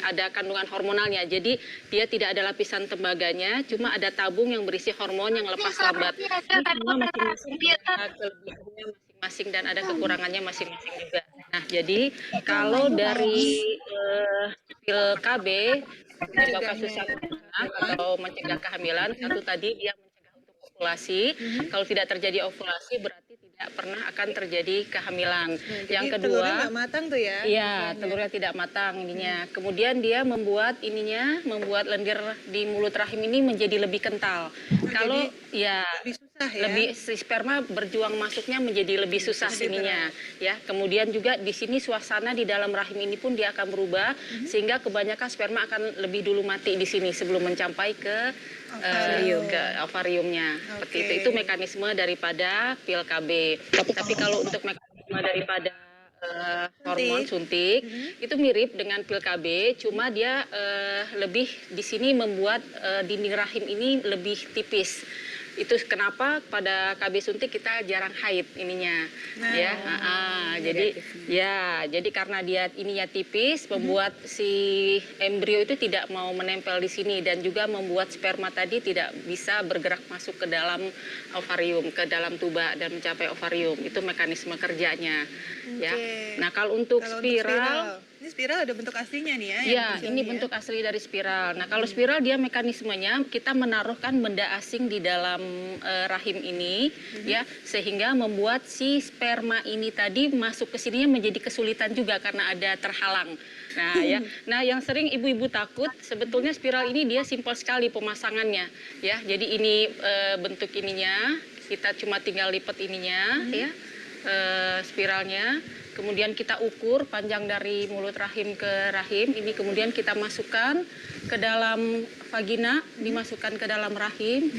[SPEAKER 6] ada kandungan hormonalnya. Jadi dia tidak ada lapisan tembaganya, cuma ada tabung yang berisi hormon yang lepas lambat. Ini semua masing-masing ada kelebihannya masing-masing dan ada kekurangannya masing-masing juga. Nah, jadi kalau dari pil KB menyebabkan kasus atau mencegah kehamilan, satu tadi dia mencegah untuk ovulasi. Kalau tidak terjadi ovulasi berarti tidak pernah akan terjadi kehamilan. Yang
[SPEAKER 7] Jadi
[SPEAKER 6] kedua,
[SPEAKER 7] telurnya nggak matang tuh ya?
[SPEAKER 6] iya, telurnya tidak matang ininya. Kemudian dia membuat lendir di mulut rahim ini menjadi lebih kental. Kalau ya
[SPEAKER 7] Lebih susah ya?
[SPEAKER 6] lebih si sperma berjuang masuknya menjadi lebih susah ininya ya. Kemudian juga di sini suasana di dalam rahim ini pun dia akan berubah sehingga kebanyakan sperma akan lebih dulu mati di sini sebelum mencapai ke ovariumnya. Seperti itu. Itu mekanisme daripada pil KB. Tapi kalau untuk mekanisme daripada hormon suntik itu mirip dengan pil KB, cuma dia lebih di sini membuat dinding rahim ini lebih tipis. Itu kenapa pada KB suntik kita jarang haid ininya, ya. Jadi karena dia ininya tipis, membuat si embrio itu tidak mau menempel di sini dan juga membuat sperma tadi tidak bisa bergerak masuk ke dalam ovarium, ke dalam tuba dan mencapai ovarium. Itu mekanisme kerjanya, ya. Nah, kalau untuk spiral,
[SPEAKER 7] Ini spiral ada bentuk aslinya nih ya? yang
[SPEAKER 6] Ya,
[SPEAKER 7] kecil
[SPEAKER 6] ini
[SPEAKER 7] ya?
[SPEAKER 6] bentuk asli dari spiral. Nah, kalau spiral dia mekanismenya kita menaruhkan benda asing di dalam rahim ini, ya, sehingga membuat si sperma ini tadi masuk ke sininya menjadi kesulitan juga karena ada terhalang. Nah, ya. Nah, yang sering ibu-ibu takut sebetulnya spiral ini dia simpel sekali pemasangannya, ya. Jadi ini bentuk ininya, kita cuma tinggal lipat ininya, ya. Spiralnya. Kemudian kita ukur panjang dari mulut rahim ke rahim. Ini kemudian kita masukkan ke dalam vagina, dimasukkan ke dalam rahim,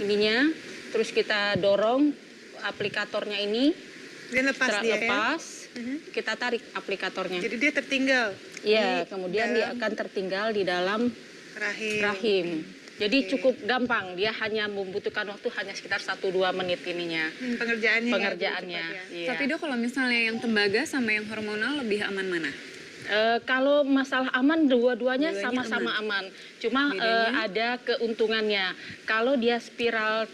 [SPEAKER 6] ininya. Terus kita dorong aplikatornya ini.
[SPEAKER 7] Dia lepas
[SPEAKER 6] Setelah
[SPEAKER 7] dia
[SPEAKER 6] lepas,
[SPEAKER 7] ya?
[SPEAKER 6] kita tarik aplikatornya.
[SPEAKER 7] Jadi dia tertinggal
[SPEAKER 6] Iya,
[SPEAKER 7] di
[SPEAKER 6] kemudian dia
[SPEAKER 7] dalam
[SPEAKER 6] akan tertinggal di dalam
[SPEAKER 7] rahim.
[SPEAKER 6] rahim. Jadi
[SPEAKER 7] Oke.
[SPEAKER 6] cukup gampang, dia hanya membutuhkan waktu hanya sekitar 1-2 menit ininya.
[SPEAKER 7] Pengerjaannya.
[SPEAKER 6] Pengerjaannya.
[SPEAKER 7] Ya, cepat ya.
[SPEAKER 6] Iya.
[SPEAKER 8] Tapi Dok, kalau misalnya yang tembaga sama yang hormonal lebih aman mana?
[SPEAKER 6] Kalau masalah aman, dua-duanya
[SPEAKER 8] Dua-duanya
[SPEAKER 6] sama-sama aman. Cuma
[SPEAKER 8] Bedanya?
[SPEAKER 6] ada keuntungannya. Kalau dia spiral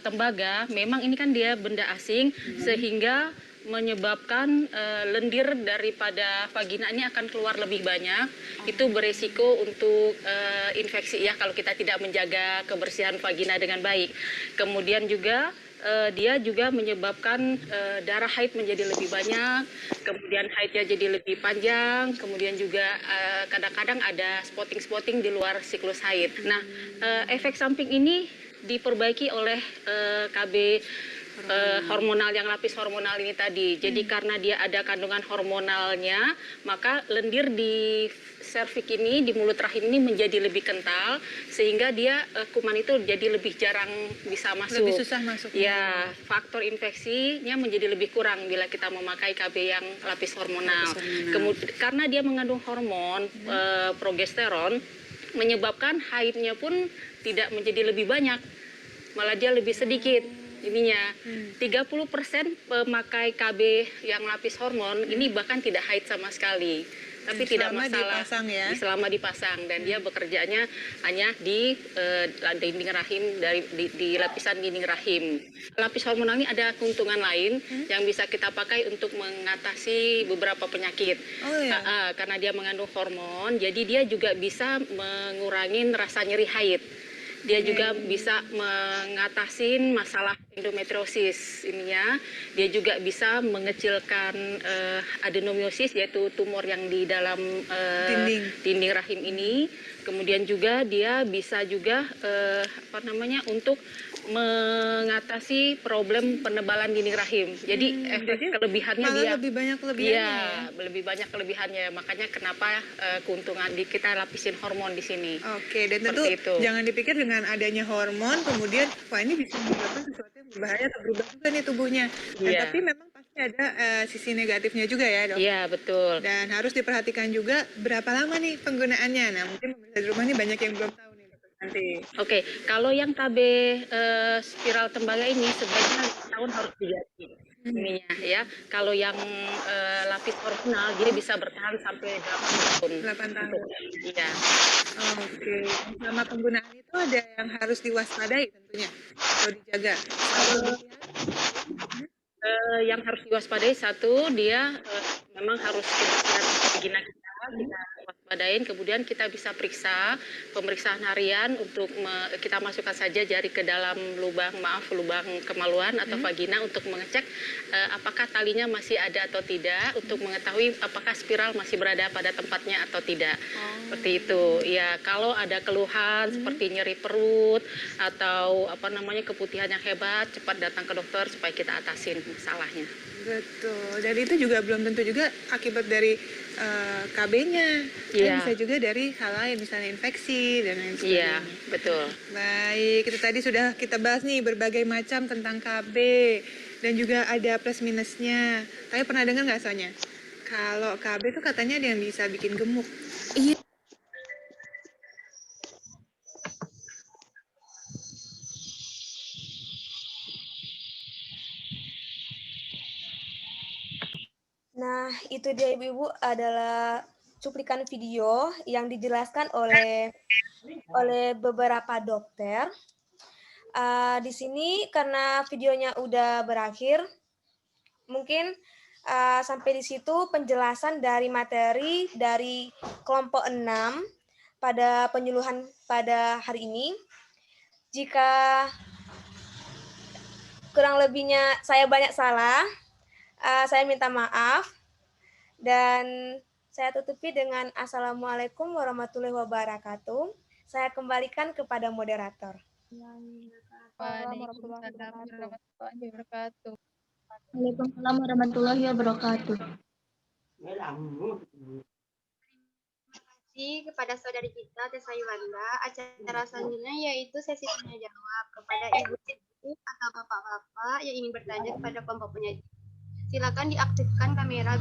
[SPEAKER 6] tembaga, memang ini kan dia benda asing, sehingga menyebabkan lendir daripada vagina ini akan keluar lebih banyak. Itu beresiko untuk infeksi ya kalau kita tidak menjaga kebersihan vagina dengan baik. Kemudian juga dia juga menyebabkan darah haid menjadi lebih banyak, kemudian haidnya jadi lebih panjang, kemudian juga kadang-kadang ada spotting-spotting di luar siklus haid. Nah, efek samping ini diperbaiki oleh KB hormonal yang lapis hormonal ini tadi. Jadi karena dia ada kandungan hormonalnya, maka lendir di serviks ini, di mulut rahim ini menjadi lebih kental, sehingga dia kuman itu jadi lebih jarang bisa masuk.
[SPEAKER 7] Lebih susah masuk.
[SPEAKER 6] Ya, faktor infeksinya menjadi lebih kurang bila kita memakai KB yang lapis hormonal. Karena dia mengandung hormon progesteron, menyebabkan haidnya pun tidak menjadi lebih banyak, malah dia lebih sedikit ininya. 30% pemakai KB yang lapis hormon ini bahkan tidak haid sama sekali. Tapi tidak
[SPEAKER 7] Selama
[SPEAKER 6] masalah
[SPEAKER 7] dipasang ya?
[SPEAKER 6] selama dipasang, dan dia bekerjanya hanya di dinding rahim, di lapisan dinding rahim. Lapis hormonal ini ada keuntungan lain yang bisa kita pakai untuk mengatasi beberapa penyakit.
[SPEAKER 7] Oh ya.
[SPEAKER 6] Karena dia mengandung hormon, jadi dia juga bisa mengurangi rasa nyeri haid. Dia juga bisa mengatasi masalah endometriosis ininya. Dia juga bisa mengecilkan adenomiosis, yaitu tumor yang di dalam dinding rahim ini. Kemudian juga dia bisa juga untuk mengatasi problem penebalan dinding rahim. Jadi efek kelebihannya
[SPEAKER 7] Malah
[SPEAKER 6] dia
[SPEAKER 7] lebih banyak kelebihannya
[SPEAKER 6] iya,
[SPEAKER 7] ya?
[SPEAKER 6] lebih banyak kelebihannya. Makanya kenapa keuntungan kita lapisin hormon di sini.
[SPEAKER 7] Oke, dan tentu
[SPEAKER 6] Seperti itu.
[SPEAKER 7] jangan dipikir dengan adanya hormon kemudian wah ini bisa menyebabkan sesuatu yang berbahaya atau berubah juga nih tubuhnya. Dan
[SPEAKER 6] Iya.
[SPEAKER 7] tapi memang pasti ada sisi negatifnya juga ya, Dok.
[SPEAKER 6] Iya, betul.
[SPEAKER 7] Dan harus diperhatikan juga berapa lama nih penggunaannya. Nah, mungkin pemirsa di rumah nih banyak yang belum tahu nih, Dokter Santi.
[SPEAKER 6] Oke, kalau yang KB spiral tembaga ini sebaiknya tahun harus diganti ininya ya. Kalau yang lapis hormonal dia bisa bertahan sampai 8 tahun.
[SPEAKER 7] 8 tahun.
[SPEAKER 6] Iya.
[SPEAKER 7] Oke, selama penggunaan itu ada yang harus diwaspadai tentunya atau dijaga. Kalau demikian,
[SPEAKER 6] Yang harus diwaspadai satu, dia memang harus kebersihan vagina kita waspadain. Kemudian kita bisa periksa pemeriksaan harian untuk kita masukkan saja jari ke dalam lubang kemaluan atau vagina untuk mengecek apakah talinya masih ada atau tidak, untuk mengetahui apakah spiral masih berada pada tempatnya atau tidak. Seperti itu. Ya, kalau ada keluhan seperti nyeri perut atau keputihan yang hebat, cepat datang ke dokter supaya kita atasin masalahnya.
[SPEAKER 7] betul. Dan itu juga belum tentu juga akibat dari KB-nya.
[SPEAKER 6] Iya.
[SPEAKER 7] Bisa juga dari hal lain, misalnya infeksi dan lain sebagainya.
[SPEAKER 6] Iya, betul.
[SPEAKER 7] Baik, itu tadi sudah kita bahas nih berbagai macam tentang KB dan juga ada plus minusnya. Tapi pernah dengar nggak soalnya? Kalau KB itu katanya ada yang bisa bikin gemuk.
[SPEAKER 4] Nah, itu dia Ibu-Ibu adalah cuplikan video yang dijelaskan oleh beberapa dokter. Di sini karena videonya udah berakhir, mungkin Sampai di situ penjelasan dari materi dari kelompok 6 pada penyuluhan pada hari ini. Jika kurang lebihnya saya banyak salah, saya minta maaf. Dan saya tutupi dengan Assalamualaikum warahmatullahi wabarakatuh. Saya kembalikan kepada moderator.
[SPEAKER 1] Waalaikumsalam warahmatullahi wabarakatuh.
[SPEAKER 3] Terima kasih kepada saudari kita Tessa Yuhanda. Acara selanjutnya yaitu sesi tanya jawab kepada ibu-ibu atau bapak-bapak yang ingin bertanya kepada kelompok penyaji. Silakan diaktifkan kamera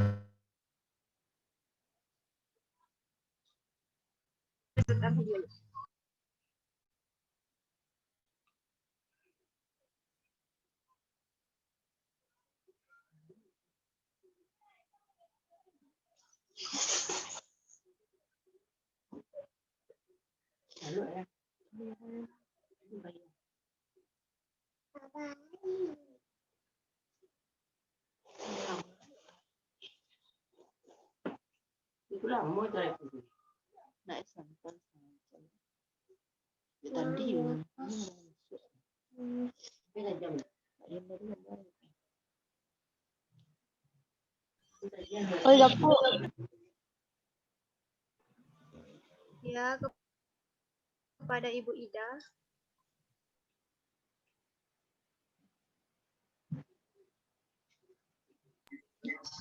[SPEAKER 3] beserta videonya.
[SPEAKER 1] Oh iya, Bu.
[SPEAKER 3] Ya, kepada Ibu Ida.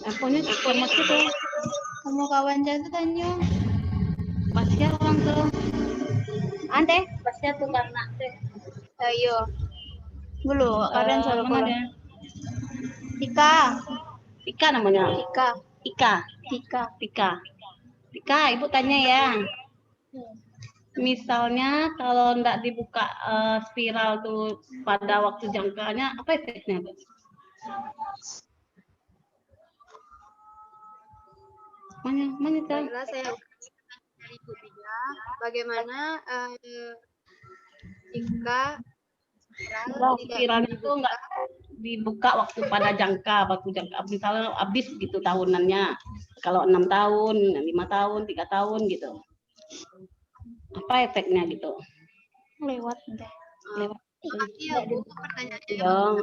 [SPEAKER 1] Akunnya informasi tuh. Kamu kawan jaga tanyo. Pasnya orang tuh. Ante, pasnya tuh karena teh.
[SPEAKER 3] Ayo.
[SPEAKER 1] Dulu, kalian selalu
[SPEAKER 2] namanya?
[SPEAKER 1] Tika. Tika namanya.
[SPEAKER 2] Ika.
[SPEAKER 1] Ika.
[SPEAKER 2] Tika.
[SPEAKER 1] Tika. Tika, Ibu tanya ya. Misalnya kalau enggak dibuka spiral tuh pada waktu jangkanya, apa efeknya, Bu? Mana tuh?
[SPEAKER 3] Baiklah, saya dari Ibu Ida. Bagaimana jika
[SPEAKER 1] Spiral itu enggak dibuka waktu pada jangka, misalnya habis gitu tahunannya. Kalau 6 tahun, 5 tahun, 3 tahun gitu. Apa efeknya gitu?
[SPEAKER 2] Lewat deh.
[SPEAKER 1] Lewat.
[SPEAKER 3] Terima kasih ya Bu pertanyaannya.
[SPEAKER 1] Ya,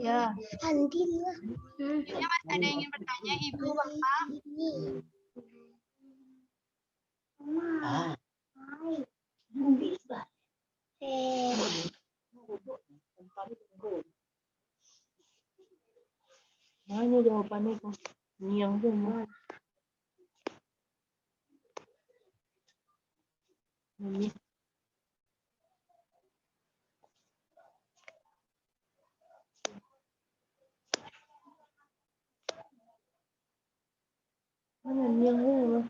[SPEAKER 2] Ya.
[SPEAKER 3] Selanjutnya masih ada yang ingin bertanya Ibu, Bapak?
[SPEAKER 2] Mana jawabannya kok? Niang semua. Mana niang semua?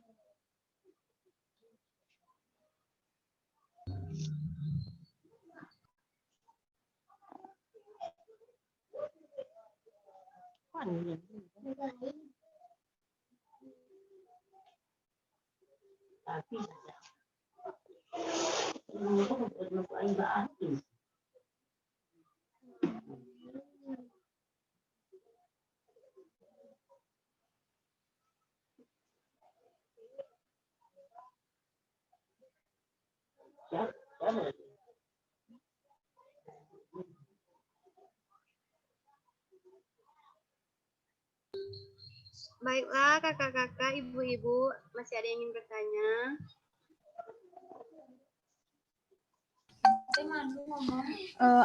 [SPEAKER 3] Baiklah, kakak-kakak, ibu-ibu, masih ada yang ingin bertanya?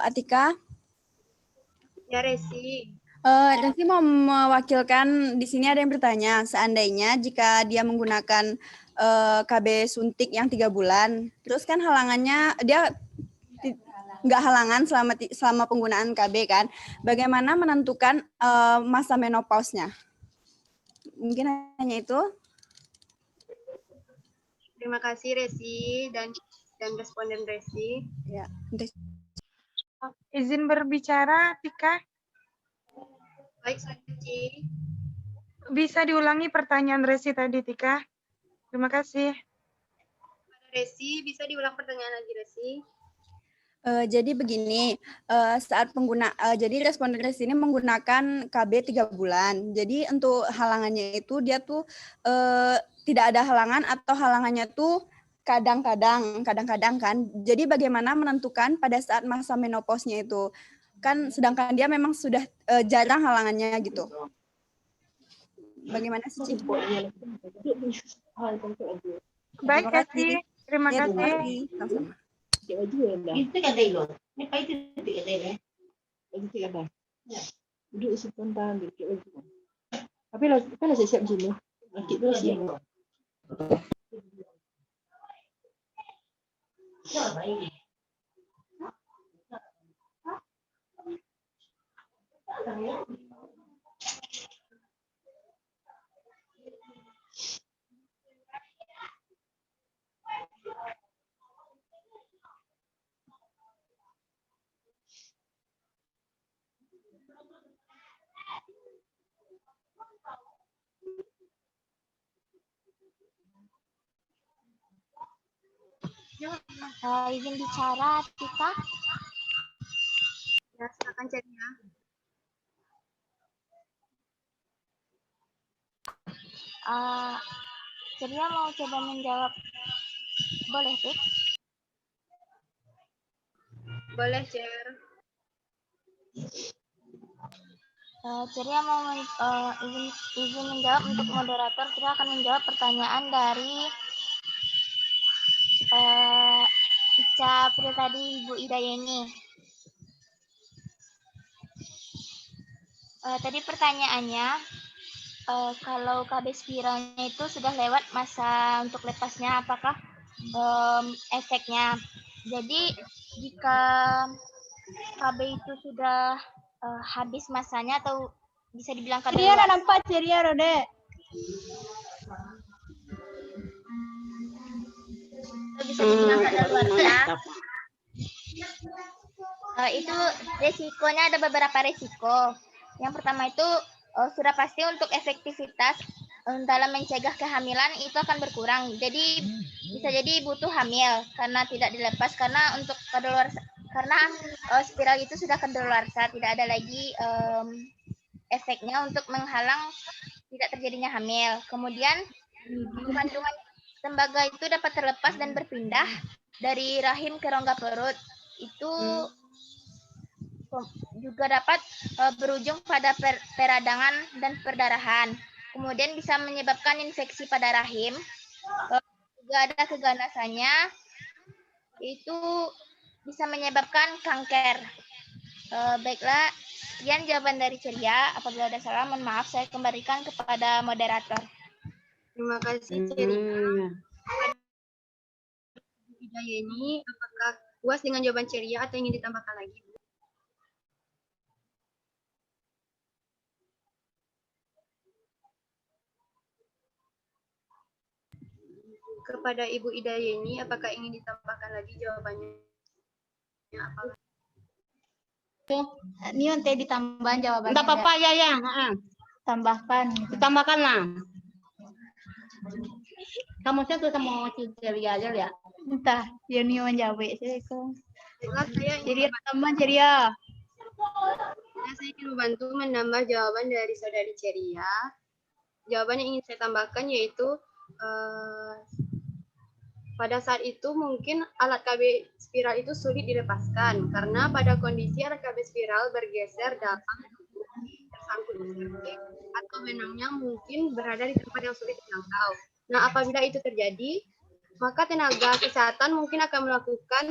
[SPEAKER 9] Atika,
[SPEAKER 3] Ya, Resi.
[SPEAKER 9] Resi mau mewakilkan di sini ada yang bertanya, seandainya jika dia menggunakan KB suntik yang 3 bulan, terus kan halangannya dia nggak halangan selama penggunaan KB kan, bagaimana menentukan masa menopause-nya? Mungkin hanya itu.
[SPEAKER 3] Terima kasih Resi dan responden Resi.
[SPEAKER 9] Ya.
[SPEAKER 7] Izin berbicara, Tika.
[SPEAKER 3] Baik, Saji.
[SPEAKER 7] Bisa diulangi pertanyaan Resi tadi, Tika? Terima kasih.
[SPEAKER 3] Resi, bisa diulang pertanyaan lagi, Resi?
[SPEAKER 9] Jadi begini, jadi responden di sini menggunakan KB 3 bulan. Jadi untuk halangannya itu dia tuh tidak ada halangan atau halangannya tuh kadang-kadang kan. Jadi bagaimana menentukan pada saat masa menopausnya itu kan, sedangkan dia memang sudah jarang halangannya gitu. Bagaimana sih, Ci?
[SPEAKER 10] Baik, Ci. Terima
[SPEAKER 9] Ya, terima
[SPEAKER 10] kasih.
[SPEAKER 9] kasih. Sama-sama.
[SPEAKER 1] Itu kan deh loh. Ini pa itu tiga deh.
[SPEAKER 2] Lagi apa? Duduk spontan dikit lagi. Tapi kan siap sini. Lagi dulu siap.
[SPEAKER 3] Izin bicara, Tika. Ya, silakan Ceria. Ceria mau coba menjawab. Boleh, Tik? Boleh, Cer. Ceria mau izin menjawab untuk moderator. Ceria akan menjawab pertanyaan dari Ica tadi, Ibu Ida Yeni. Tadi pertanyaannya, kalau KB spiralnya itu sudah lewat masa untuk lepasnya, apakah efeknya? Jadi jika KB itu sudah habis masanya atau bisa dibilang kadaluarsa.
[SPEAKER 10] Nampak Ceria, Rode.
[SPEAKER 3] Bisa dibilang kadaluarsa. Itu resikonya ada beberapa resiko. Yang pertama itu sudah pasti untuk efektivitas dalam mencegah kehamilan itu akan berkurang. Jadi bisa jadi butuh hamil karena tidak dilepas, karena untuk kadaluarsa, karena spiral itu sudah kadaluarsa, tidak ada lagi efeknya untuk menghalang tidak terjadinya hamil. Kemudian kandungan tembaga itu dapat terlepas dan berpindah dari rahim ke rongga perut. Itu juga dapat berujung pada peradangan dan perdarahan. Kemudian bisa menyebabkan infeksi pada rahim. Juga ada keganasannya, itu bisa menyebabkan kanker. Baiklah, sekian jawaban dari Ceria. Apabila ada salah, mohon maaf, saya kembalikan kepada moderator. Terima kasih, Ceria. Ida Yeni, apakah puas dengan jawaban Ceria atau ingin ditambahkan lagi? Kepada Ibu Ida Yeni, apakah ingin ditambahkan lagi jawabannya? Apa?
[SPEAKER 10] Ini nanti ditambahin jawabannya.
[SPEAKER 1] Enggak apa-apa ya.
[SPEAKER 10] Tambahkan.
[SPEAKER 1] Ditambahkan lah. Kamu tuh sama Ceria aja ya.
[SPEAKER 10] Entah, Yeni menjawab sih.
[SPEAKER 3] Jadi
[SPEAKER 10] tambah Ceria.
[SPEAKER 3] saya ingin membantu menambah jawaban dari saudari Ceria. Jawaban yang ingin saya tambahkan yaitu pada saat itu mungkin alat KB spiral itu sulit dilepaskan karena pada kondisi alat KB spiral bergeser dalam tersangkut atau benangnya mungkin berada di tempat yang sulit dijangkau. Nah, apabila itu terjadi, maka tenaga kesehatan mungkin akan melakukan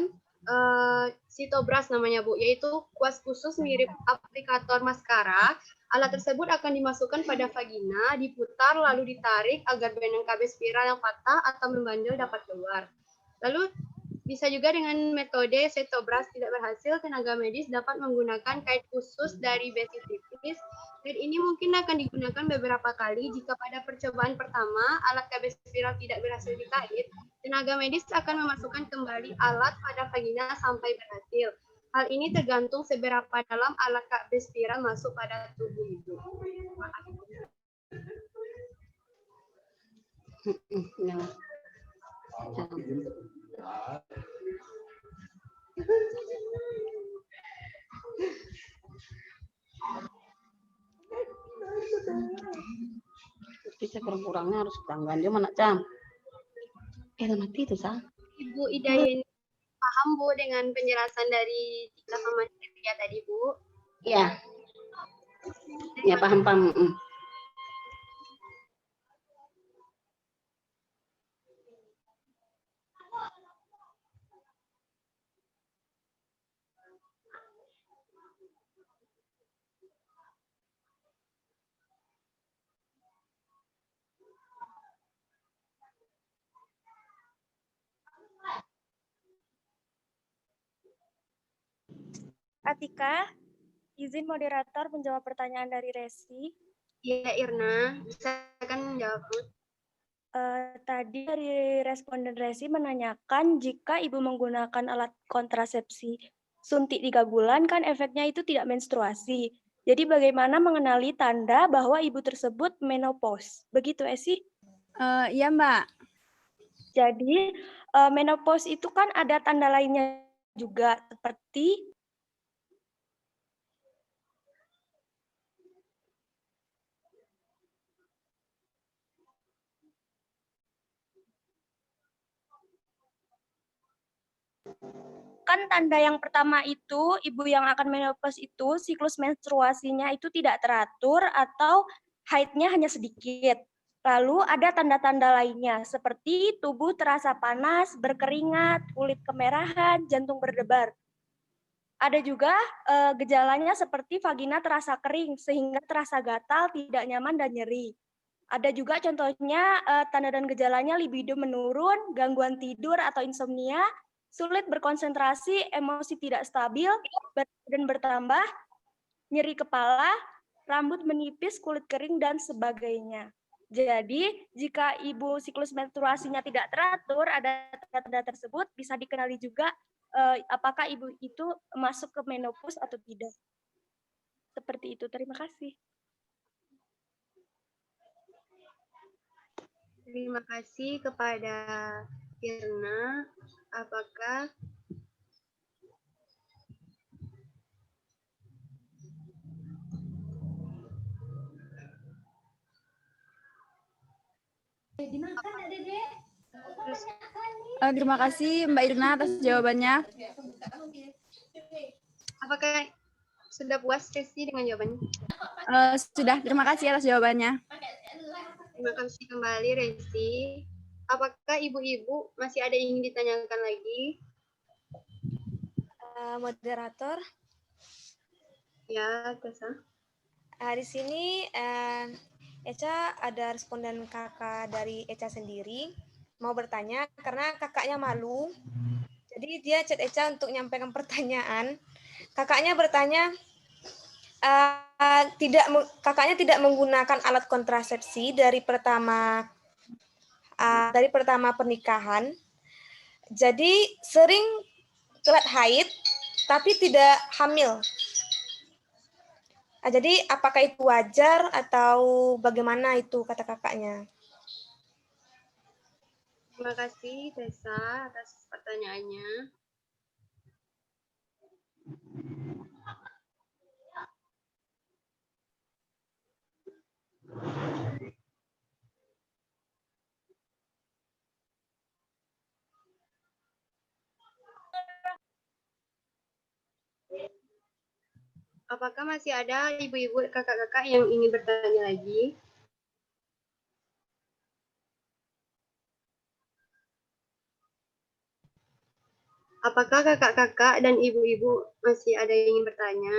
[SPEAKER 3] sitobras namanya Bu, yaitu kuas khusus mirip aplikator maskara. Alat tersebut akan dimasukkan pada vagina, diputar lalu ditarik agar benang KB spiral yang patah atau membandel dapat keluar. Lalu bisa juga dengan metode sitobras tidak berhasil, tenaga medis dapat menggunakan kait khusus dari besi tipis. Dan ini mungkin akan digunakan beberapa kali. Jika pada percobaan pertama alat KB spiral tidak berhasil dikait, tenaga medis akan memasukkan kembali alat pada vagina sampai berhasil. Hal ini tergantung seberapa dalam alat KB spiral masuk pada tubuh ibu.
[SPEAKER 1] Bisa kurang-kurangnya harus tanggal mana Cam? Mati itu sah.
[SPEAKER 3] Ibu Ida ini paham Bu dengan penjelasan dari Tika sama Celia tadi Bu?
[SPEAKER 1] Iya. Ya paham.
[SPEAKER 4] Atika, izin moderator menjawab pertanyaan dari Resi.
[SPEAKER 3] Iya Irna, bisa kan menjawab Bu?
[SPEAKER 4] Tadi dari responden Resi menanyakan jika ibu menggunakan alat kontrasepsi suntik 3 bulan kan efeknya itu tidak menstruasi. Jadi bagaimana mengenali tanda bahwa ibu tersebut menopause? Begitu Esi?
[SPEAKER 9] Iya Mbak.
[SPEAKER 4] Jadi menopause itu kan ada tanda lainnya juga seperti kan tanda yang pertama itu, ibu yang akan menopause itu siklus menstruasinya itu tidak teratur atau haidnya hanya sedikit. Lalu ada tanda-tanda lainnya seperti tubuh terasa panas, berkeringat, kulit kemerahan, jantung berdebar. Ada juga gejalanya seperti vagina terasa kering sehingga terasa gatal, tidak nyaman dan nyeri. Ada juga contohnya tanda dan gejalanya libido menurun, gangguan tidur atau insomnia, sulit berkonsentrasi, emosi tidak stabil, berat badan bertambah, nyeri kepala, rambut menipis, kulit kering, dan sebagainya. Jadi, jika ibu siklus menstruasinya tidak teratur, ada tanda-tanda tersebut bisa dikenali juga apakah ibu itu masuk ke menopause atau tidak. Seperti itu. Terima kasih.
[SPEAKER 3] Terima kasih kepada Irna. Apakah
[SPEAKER 9] Terima kasih Mbak Irna atas jawabannya.
[SPEAKER 3] apakah sudah puas sesi dengan jawabannya?
[SPEAKER 9] Sudah, terima kasih atas jawabannya.
[SPEAKER 3] Terima kasih kembali Resi. Apakah ibu-ibu masih ada yang ingin ditanyakan lagi?
[SPEAKER 4] Moderator.
[SPEAKER 3] Ya, Tessa.
[SPEAKER 4] Di sini Eca ada responden kakak dari Eca sendiri mau bertanya karena kakaknya malu. Jadi dia chat Eca untuk menyampaikan pertanyaan. Kakaknya bertanya kakaknya tidak menggunakan alat kontrasepsi dari pertama pernikahan. Jadi sering telat haid tapi tidak hamil. Jadi apakah itu wajar atau bagaimana itu kata kakaknya?
[SPEAKER 3] Terima kasih Tessa atas pertanyaannya. Apakah masih ada ibu-ibu, kakak-kakak yang ingin bertanya lagi? Apakah kakak-kakak dan ibu-ibu masih ada yang ingin bertanya?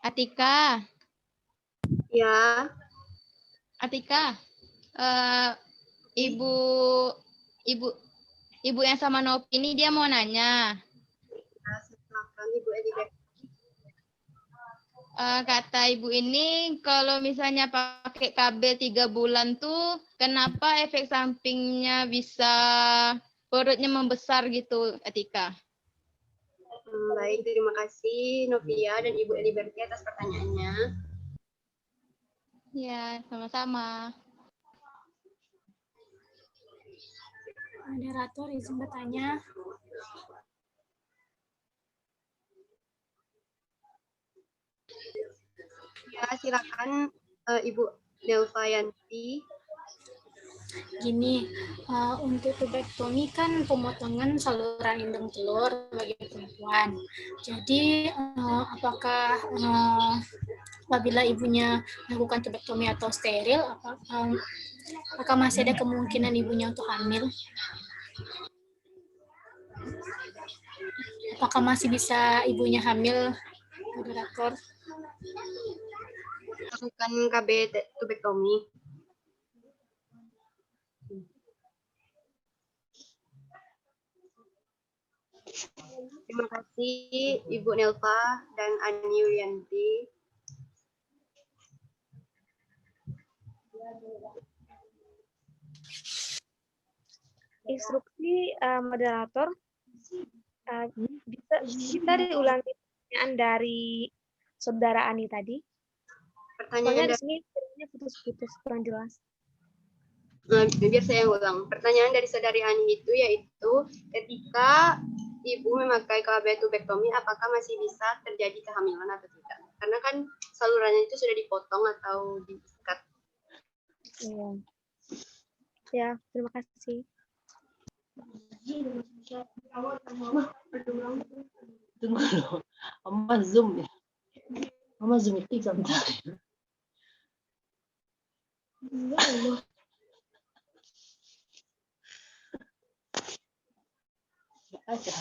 [SPEAKER 10] Atika,
[SPEAKER 3] Ya,
[SPEAKER 10] Atika, ibu yang sama Nopi ini dia mau nanya.
[SPEAKER 3] silakan Ibu Elida.
[SPEAKER 10] kata ibu ini kalau misalnya pakai KB 3 bulan tuh kenapa efek sampingnya bisa perutnya membesar gitu, Atika?
[SPEAKER 3] Baik, terima kasih Novia dan Ibu Eliberti atas pertanyaannya.
[SPEAKER 10] Ya, sama-sama.
[SPEAKER 11] Moderator izin bertanya.
[SPEAKER 3] Ya, silakan Ibu Delvayanti.
[SPEAKER 11] Gini, untuk tubektomi kan pemotongan saluran indung telur bagi perempuan. Jadi, apakah apabila ibunya melakukan tubektomi atau steril, apakah masih ada kemungkinan ibunya untuk hamil? Apakah masih bisa ibunya hamil, moderator?
[SPEAKER 3] Lakukan KB tubektomi. Terima kasih Ibu Nelva dan Ani Yulianti.
[SPEAKER 4] Instruksi moderator bisa diulangi pertanyaan dari saudara Ani tadi.
[SPEAKER 3] Pertanyaan
[SPEAKER 4] Soalnya di sini putus-putus kurang jelas.
[SPEAKER 3] Biar saya ulang. Pertanyaan dari saudari Ani itu yaitu ketika ibu memakai KB tubektomi apakah masih bisa terjadi kehamilan atau tidak? Karena kan salurannya itu sudah dipotong atau diikat.
[SPEAKER 4] Iya. Ya, terima kasih.
[SPEAKER 2] Tunggu loh. Mama Zoom ya. Mama Zoom itu sebentar. Aja.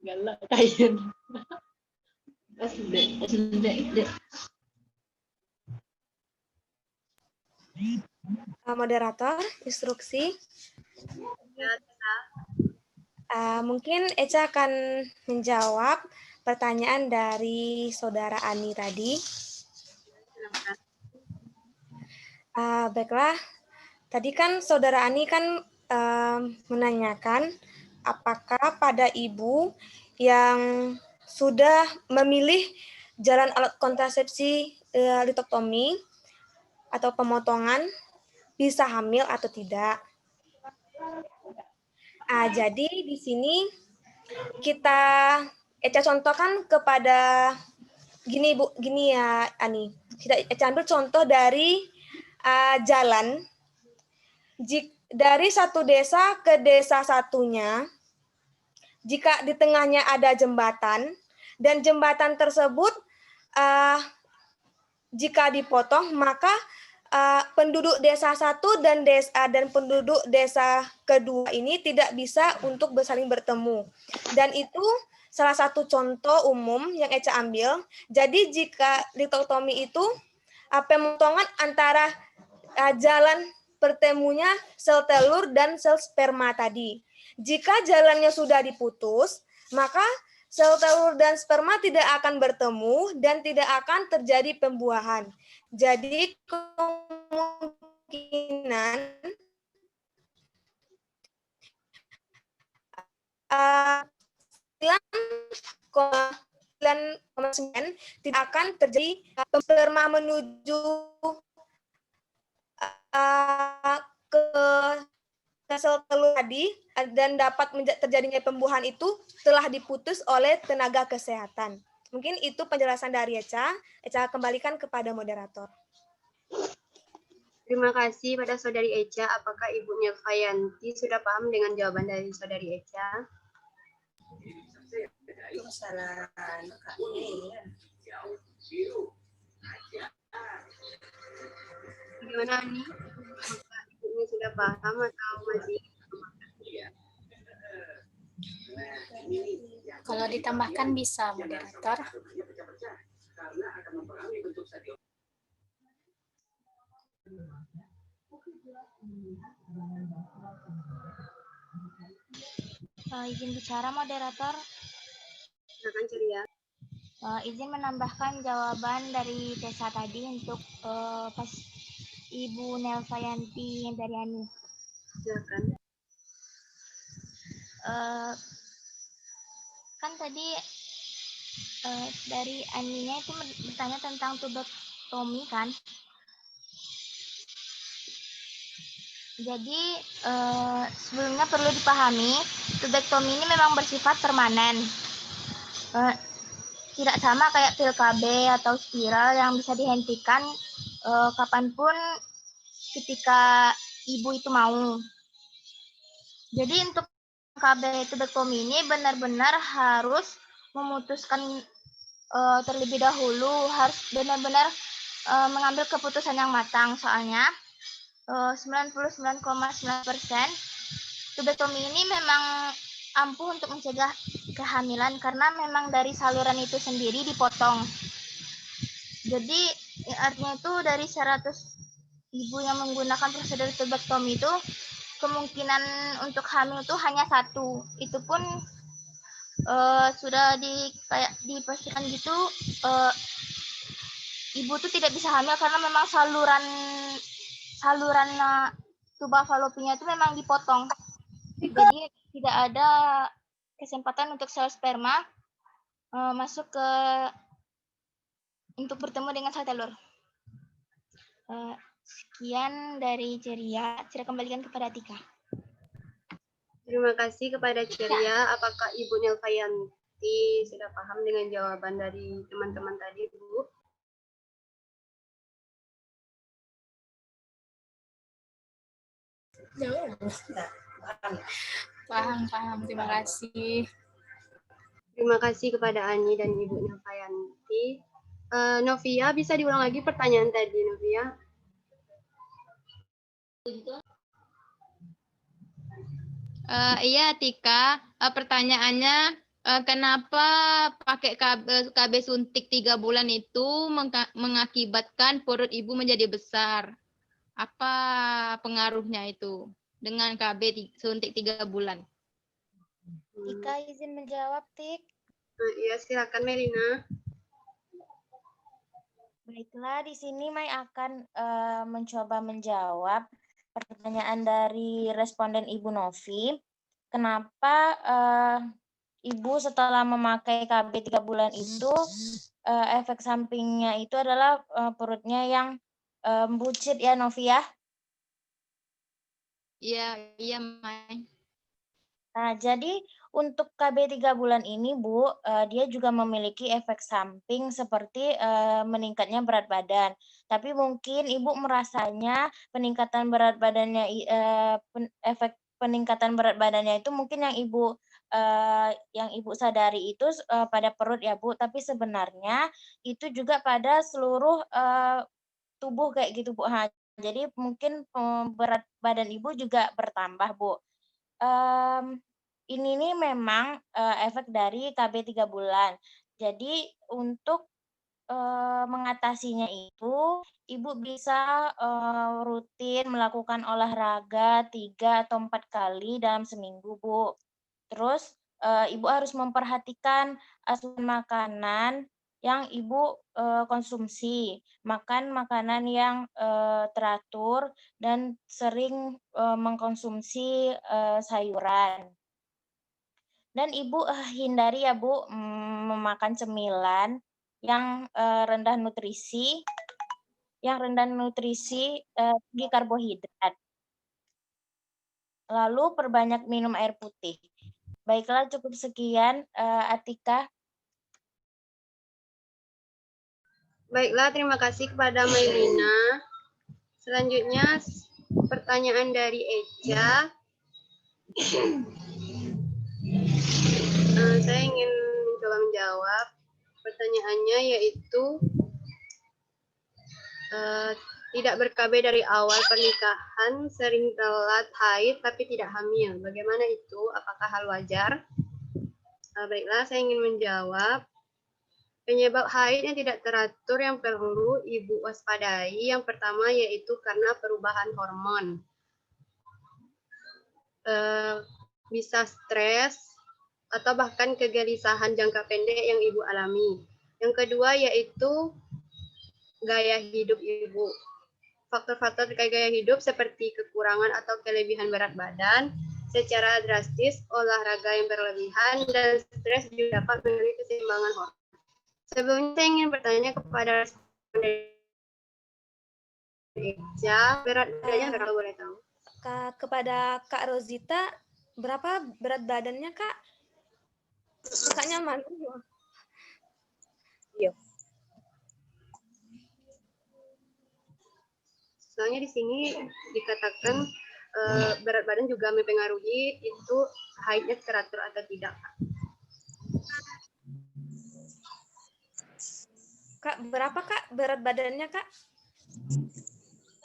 [SPEAKER 2] Galak kain. Asli.
[SPEAKER 4] Moderator, instruksi. Mungkin Eca akan menjawab pertanyaan dari saudara Ani tadi. Baiklah, tadi kan saudara Ani kan menanyakan apakah pada ibu yang sudah memilih jalan alat kontrasepsi litoktomi atau pemotongan bisa hamil atau tidak. Jadi di sini Eca contohkan kepada gini Bu, gini ya Ani. Eca ambil contoh dari jalan dari satu desa ke desa satunya. Jika di tengahnya ada jembatan dan jembatan tersebut jika dipotong maka penduduk desa satu dan penduduk desa kedua ini tidak bisa untuk saling bertemu. Dan itu salah satu contoh umum yang Eca ambil. Jadi jika litoktomi itu pemotongan antara jalan bertemunya sel telur dan sel sperma tadi. Jika jalannya sudah diputus, maka sel telur dan sperma tidak akan bertemu dan tidak akan terjadi pembuahan. Jadi kemungkinan tidak akan terjadi sperma menuju ke sel telur tadi dan dapat terjadinya pembuahan itu telah diputus oleh tenaga kesehatan. Mungkin itu penjelasan dari Eca. Eca kembalikan kepada moderator.
[SPEAKER 3] Terima kasih pada saudari Eca. Apakah Ibu Nelvayanti sudah paham dengan jawaban dari saudari Eca? Gimana nih? Apakah Ibunya sudah paham atau masih?
[SPEAKER 11] Kalau ditambahkan bisa, moderator.
[SPEAKER 12] Izin bicara moderator.
[SPEAKER 3] Silakan Ceria.
[SPEAKER 12] Izin menambahkan jawaban dari Tessa tadi untuk pas Ibu Nelvayanti dari Ani.
[SPEAKER 3] Silakan.
[SPEAKER 12] Kan tadi dari Aninya itu bertanya tentang tubektomi kan. Jadi sebelumnya perlu dipahami tubektomi ini memang bersifat permanen. Tidak sama kayak pil KB atau spiral yang bisa dihentikan kapanpun ketika ibu itu mau. Jadi untuk KB tubektomi ini benar-benar harus memutuskan terlebih dahulu, harus benar-benar mengambil keputusan yang matang. Soalnya 99,9% tubektomi ini memang ampuh untuk mencegah kehamilan karena memang dari saluran itu sendiri dipotong. Jadi artinya itu dari 100 ibu yang menggunakan prosedur tubektomi itu kemungkinan untuk hamil itu hanya 1. Itu pun sudah dipastikan gitu ibu tuh tidak bisa hamil karena memang saluran tuba falopinya itu memang dipotong. Jadi tidak ada kesempatan untuk sel sperma masuk untuk bertemu dengan sel telur. Sekian dari Ceria. Saya kembalikan kepada Tika.
[SPEAKER 3] Terima kasih kepada Ceria. Apakah Ibu Nelvayanti sudah paham dengan jawaban dari teman-teman tadi, Bu?
[SPEAKER 11] Paham. Terima kasih.
[SPEAKER 3] Terima kasih kepada Ani dan Ibu Nelvayanti. Novia, bisa diulang lagi pertanyaan tadi, Novia?
[SPEAKER 10] Iya, Tika. Pertanyaannya, kenapa pakai KB suntik 3 bulan itu mengakibatkan perut ibu menjadi besar? Apa pengaruhnya itu dengan KB suntik 3 bulan?
[SPEAKER 12] Tika izin menjawab, Tik.
[SPEAKER 3] Iya, silakan Melina.
[SPEAKER 12] Baiklah, di sini Mai akan mencoba menjawab pertanyaan dari responden Ibu Novi. Kenapa Ibu setelah memakai KB 3 bulan itu efek sampingnya itu adalah perutnya yang buncit ya, Novi ya?
[SPEAKER 10] Iya, Mai.
[SPEAKER 12] Nah, jadi untuk KB 3 bulan ini, Bu, dia juga memiliki efek samping seperti meningkatnya berat badan. Tapi mungkin Ibu merasanya peningkatan berat badannya, efek peningkatan berat badannya itu mungkin yang Ibu sadari itu pada perut ya, Bu. Tapi sebenarnya itu juga pada seluruh tubuh kayak gitu, Bu. Jadi mungkin berat badan Ibu juga bertambah, Bu. Ini nih memang efek dari KB 3 bulan. Jadi untuk mengatasinya itu, Ibu bisa rutin melakukan olahraga 3 atau 4 kali dalam seminggu, Bu. Terus Ibu harus memperhatikan asupan makanan yang Ibu konsumsi. Makan makanan yang teratur dan sering mengkonsumsi sayuran. Dan Ibu hindari ya, Bu, memakan cemilan yang rendah nutrisi, tinggi karbohidrat. Lalu perbanyak minum air putih. Baiklah, cukup sekian, Atika.
[SPEAKER 3] Baiklah, terima kasih kepada Melina. Selanjutnya pertanyaan dari Eja. Saya ingin mencoba menjawab pertanyaannya, yaitu tidak ber-KB dari awal pernikahan, sering telat haid tapi tidak hamil. Bagaimana itu? Apakah hal wajar? Baiklah, saya ingin menjawab. Penyebab haid yang tidak teratur yang perlu Ibu waspadai, yang pertama yaitu karena perubahan hormon. bisa stres, atau bahkan kegelisahan jangka pendek yang ibu alami. Yang kedua yaitu gaya hidup ibu. Faktor-faktor terkait gaya hidup seperti kekurangan atau kelebihan berat badan secara drastis, olahraga yang berlebihan, dan stres juga dapat mengganggu keseimbangan hormon. Sebelumnya saya ingin bertanya kepada Eja, berat badannya berapa boleh tahu?
[SPEAKER 4] Kepada Kak Rosita, berapa berat badannya, Kak? Kakaknya mana?
[SPEAKER 3] Iya. Soalnya di sini dikatakan berat badan juga mempengaruhi itu haidnya teratur atau tidak.
[SPEAKER 4] Kak, berapa Kak berat badannya, Kak?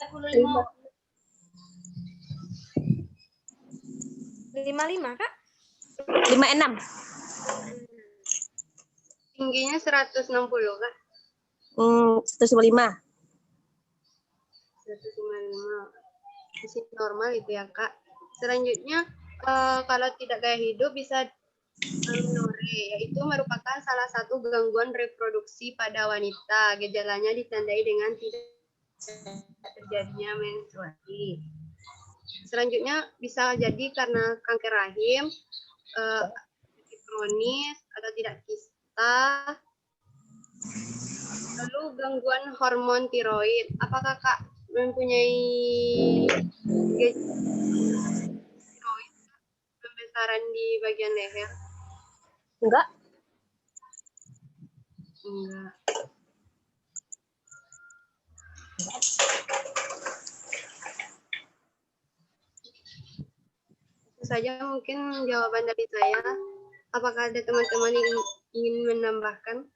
[SPEAKER 4] 55, Kak?
[SPEAKER 13] 56.
[SPEAKER 3] Tingginya 160, Kak.
[SPEAKER 13] 155.
[SPEAKER 3] 155. Masih normal itu ya, Kak. Selanjutnya, kalau tidak gaya hidup bisa amenorrhea, yaitu merupakan salah satu gangguan reproduksi pada wanita. Gejalanya ditandai dengan tidak terjadinya menstruasi. Selanjutnya bisa jadi karena kanker rahim, kronis atau tidak kista. Lalu gangguan hormon tiroid. Apakah Kak mempunyai tiroid pembesaran di bagian leher?
[SPEAKER 13] Enggak.
[SPEAKER 3] Enggak. Itu saja mungkin jawaban dari saya. Apakah ada teman-teman yang ingin menambahkan?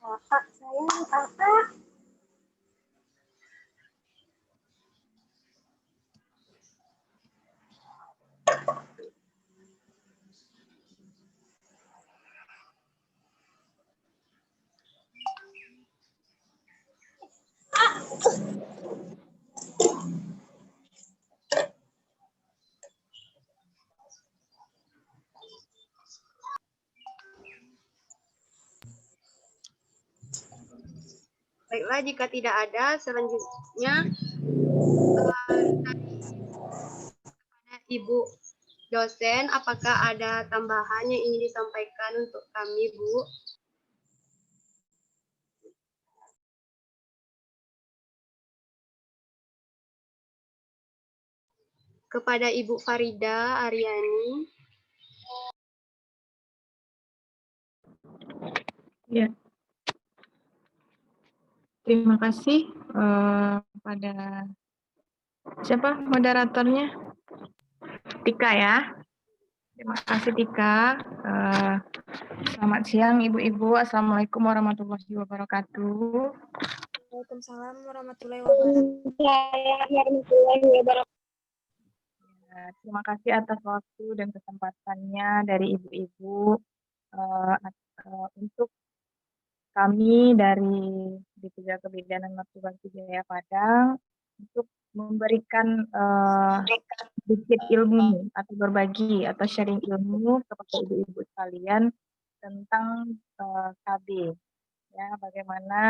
[SPEAKER 13] Kakak, saya kakak.
[SPEAKER 3] Baiklah, jika tidak ada, selanjutnya Ibu dosen, apakah ada tambahan yang ingin disampaikan untuk kami, Bu? Kepada Ibu Farida Aryani.
[SPEAKER 2] Ya. Terima kasih pada siapa moderatornya? Tika ya. Terima kasih Tika. Selamat siang Ibu-ibu. Assalamualaikum warahmatullahi wabarakatuh.
[SPEAKER 4] Waalaikumsalam warahmatullahi wabarakatuh.
[SPEAKER 2] Terima kasih atas waktu dan kesempatannya dari ibu-ibu untuk kami dari D3 Kebidanan Martubakti Jaya Padang untuk memberikan sedikit ilmu atau berbagi atau sharing ilmu kepada ibu-ibu sekalian tentang KB, ya bagaimana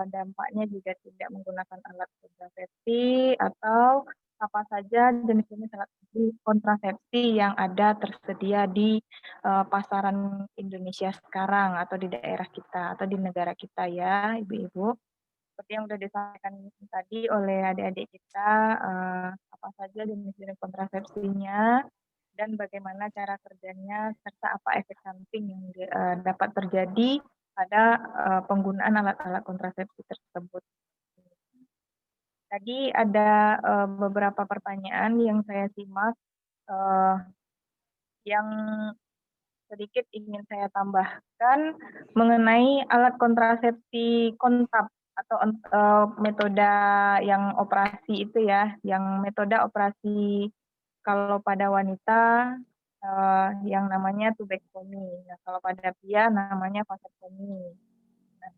[SPEAKER 2] dampaknya jika tidak menggunakan alat kontrasepsi atau apa saja jenis-jenis alat kontrasepsi yang ada tersedia di pasaran Indonesia sekarang atau di daerah kita atau di negara kita ya ibu-ibu. Seperti yang sudah disampaikan tadi oleh adik-adik kita, apa saja jenis-jenis kontrasepsinya dan bagaimana cara kerjanya serta apa efek samping yang dapat terjadi pada penggunaan alat-alat kontrasepsi tersebut. Tadi ada beberapa pertanyaan yang saya simak yang sedikit ingin saya tambahkan mengenai alat kontrasepsi kontab atau metode yang operasi itu ya, yang metode operasi kalau pada wanita yang namanya tubektomi. Nah, kalau pada pria namanya vasektomi. Nah,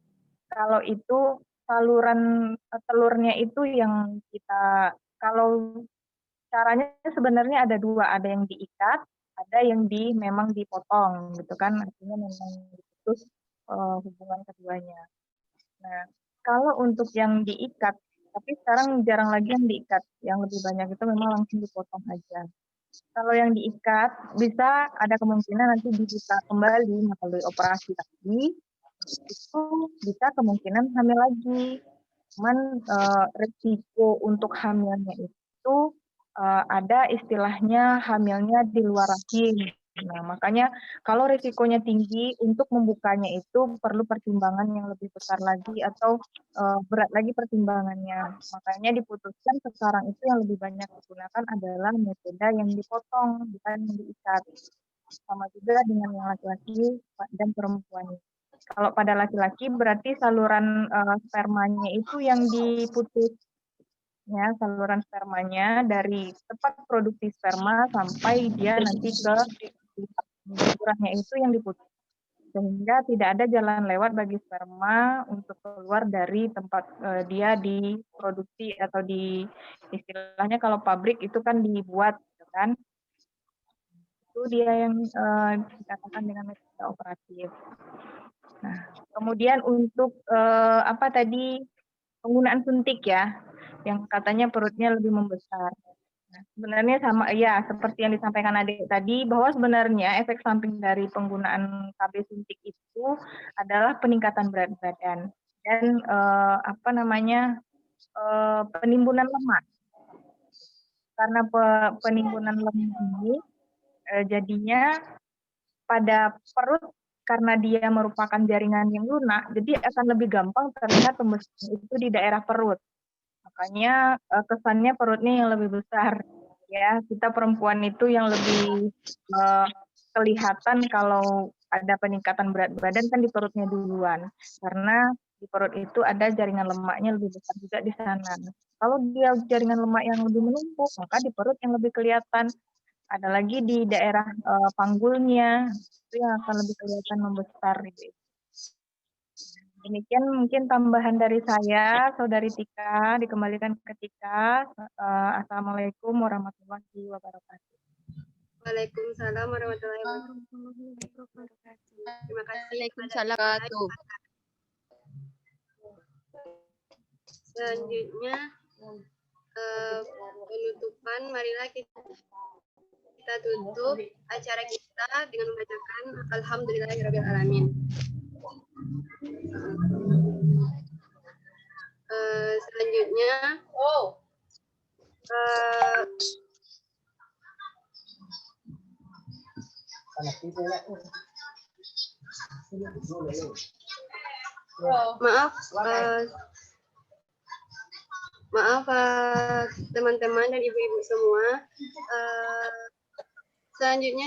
[SPEAKER 2] kalau itu saluran telurnya itu yang kita, kalau caranya sebenarnya ada dua, ada yang diikat, ada yang memang dipotong gitu kan, artinya memang diputus hubungan keduanya. Nah, kalau untuk yang diikat, tapi sekarang jarang lagi yang diikat, yang lebih banyak itu memang langsung dipotong aja. Kalau yang diikat, bisa ada kemungkinan nanti dibuka kembali melalui operasi lagi, itu bisa kemungkinan hamil lagi. Cuman resiko untuk hamilnya itu ada istilahnya hamilnya di luar rahim. Nah, makanya kalau risikonya tinggi, untuk membukanya itu perlu pertimbangan yang lebih besar lagi atau berat lagi pertimbangannya. Makanya diputuskan sekarang itu yang lebih banyak digunakan adalah metode yang dipotong, bukan yang diikat. Sama juga dengan yang laki-laki dan perempuan. Kalau pada laki-laki berarti saluran spermanya itu yang diputus. Ya, saluran spermanya dari tempat produksi sperma sampai dia nanti ke salurannya itu yang diputus. Sehingga tidak ada jalan lewat bagi sperma untuk keluar dari tempat dia diproduksi atau istilahnya kalau pabrik itu kan dibuat, gitu kan. Itu dia yang dikatakan dengan metode operatif. Nah, kemudian untuk apa tadi, penggunaan suntik ya, yang katanya perutnya lebih membesar. Nah, sebenarnya sama ya seperti yang disampaikan adik tadi, bahwa sebenarnya efek samping dari penggunaan KB suntik itu adalah peningkatan berat badan dan apa namanya, penimbunan lemak. Karena penimbunan lemak ini jadinya pada perut, karena dia merupakan jaringan yang lunak, jadi akan lebih gampang terlihat pembesaran itu di daerah perut. Makanya kesannya perutnya yang lebih besar. Ya, kita perempuan itu yang lebih kelihatan kalau ada peningkatan berat badan kan di perutnya duluan. Karena di perut itu ada jaringan lemaknya lebih besar juga di sana. Kalau dia jaringan lemak yang lebih menumpuk, maka di perut yang lebih kelihatan. Ada lagi di daerah panggulnya, itu yang akan lebih kelihatan membesar. Gitu. Demikian mungkin tambahan dari saya, Saudari Tika, dikembalikan ke Tika. Assalamualaikum warahmatullahi wabarakatuh.
[SPEAKER 3] Waalaikumsalam warahmatullahi wabarakatuh. Terima kasih.
[SPEAKER 10] Waalaikumsalam.
[SPEAKER 3] Selanjutnya penutupan, marilah kita tutup acara kita dengan membacakan Alhamdulillahirrahmanirrahim. Selanjutnya maaf teman-teman dan ibu-ibu semua. Selanjutnya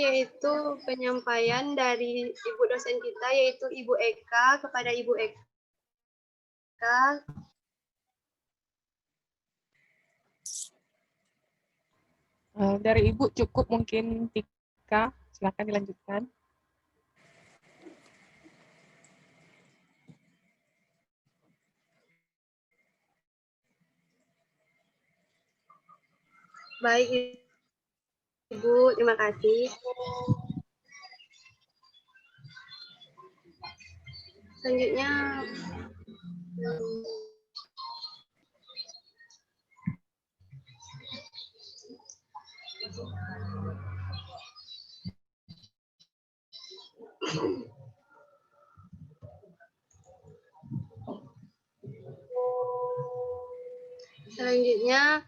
[SPEAKER 3] yaitu penyampaian dari ibu dosen kita, yaitu Ibu Eka. Kepada Ibu Eka.
[SPEAKER 14] Dari Ibu cukup mungkin Tika, silakan dilanjutkan.
[SPEAKER 3] Baik Ibu, terima kasih. Selanjutnya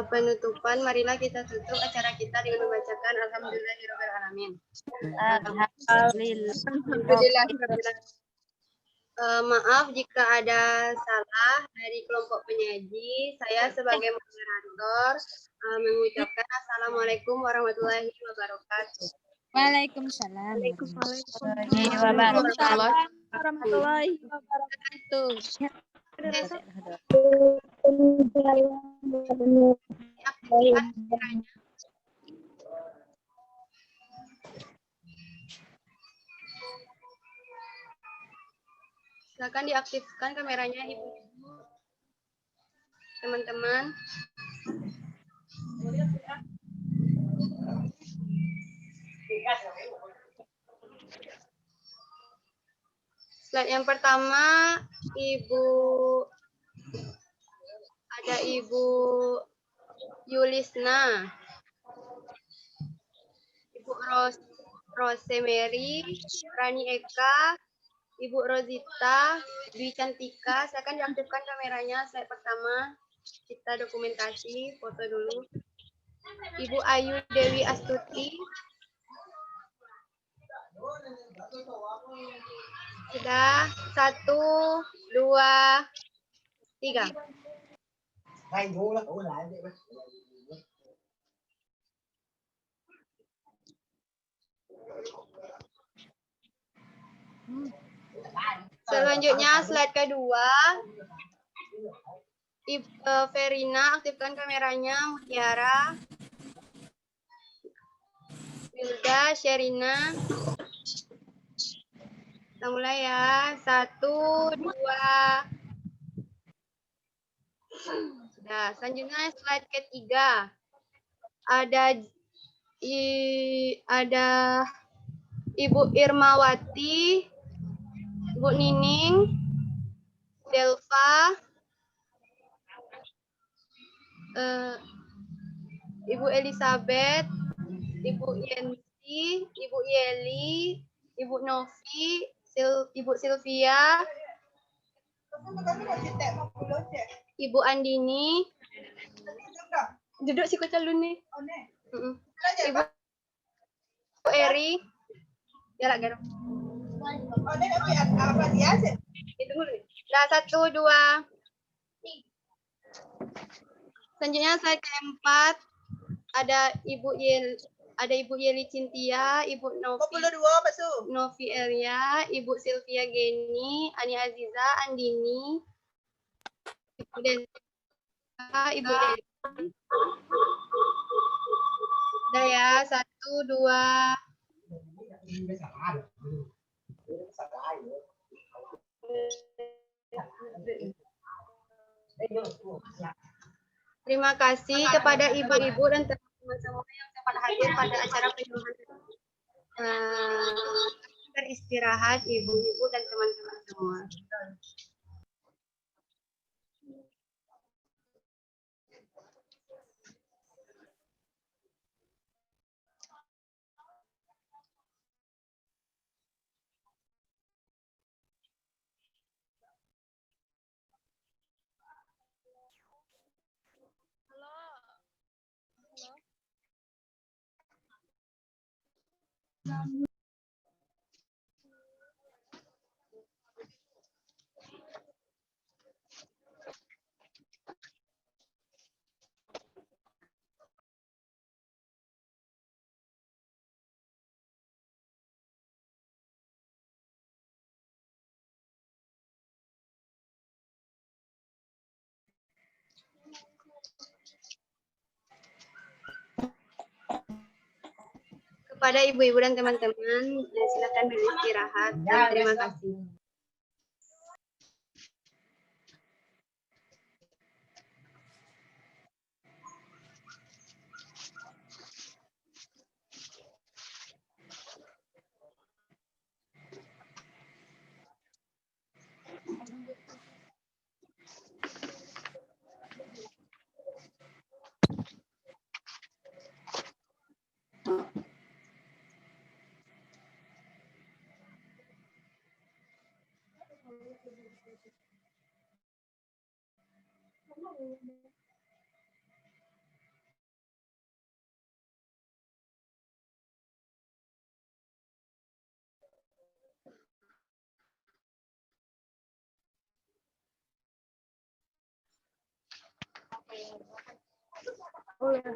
[SPEAKER 3] penutupan, marilah kita tutup acara kita dengan membacakan Alhamdulillahirrahmanirrahim. Maaf jika ada salah dari kelompok penyaji. Saya sebagai moderator mengucapkan Assalamualaikum warahmatullahi wabarakatuh.
[SPEAKER 9] Waalaikumsalam.
[SPEAKER 10] Warahmatullahi wabarakatuh.
[SPEAKER 3] Silakan diaktifkan kameranya ibu-ibu, teman-teman. Slide yang pertama, ada Ibu Yulisna, Ibu Rosemary, Rani Eka, Ibu Rosita, Dwi Cantika. Silakan diaktifkan kameranya. Slide pertama, kita dokumentasi, foto dulu. Ibu Ayu Dewi Astuti. Sudah, 1, 2, 3. Selanjutnya slide kedua. Verina, aktifkan kameranya. Mutiara, Wilda, Sherina. Kita mulai ya. 1, 2. Sudah. Selanjutnya slide ketiga. Ada Ibu Irmawati, Ibu Nining, Delva, Ibu Elizabeth, Ibu Yensi, Ibu Yeli, Ibu Novi, Ibu Sylvia, Ibu Andini. Duduk si kocak lu nih. Ibu Eri. Ya lah, Garo. Tunggu dulu. Nah, 1, 2. Selanjutnya slide keempat. Ada Ibu Yeli Cintia, Ibu Novi Elia, Ibu Sylvia Geni, Ani Aziza, Andini, Ibu Desa, Ibu Yeli. Udah ya, 1, 2. Terima kasih kepada ibu-ibu dan teman-teman semua yang sempat hadir pada acara penyuluhan. Beristirahat ibu-ibu dan teman-teman semua. Kepada ibu-ibu dan teman-teman, silakan beristirahat dan terima kasih. Oh ya.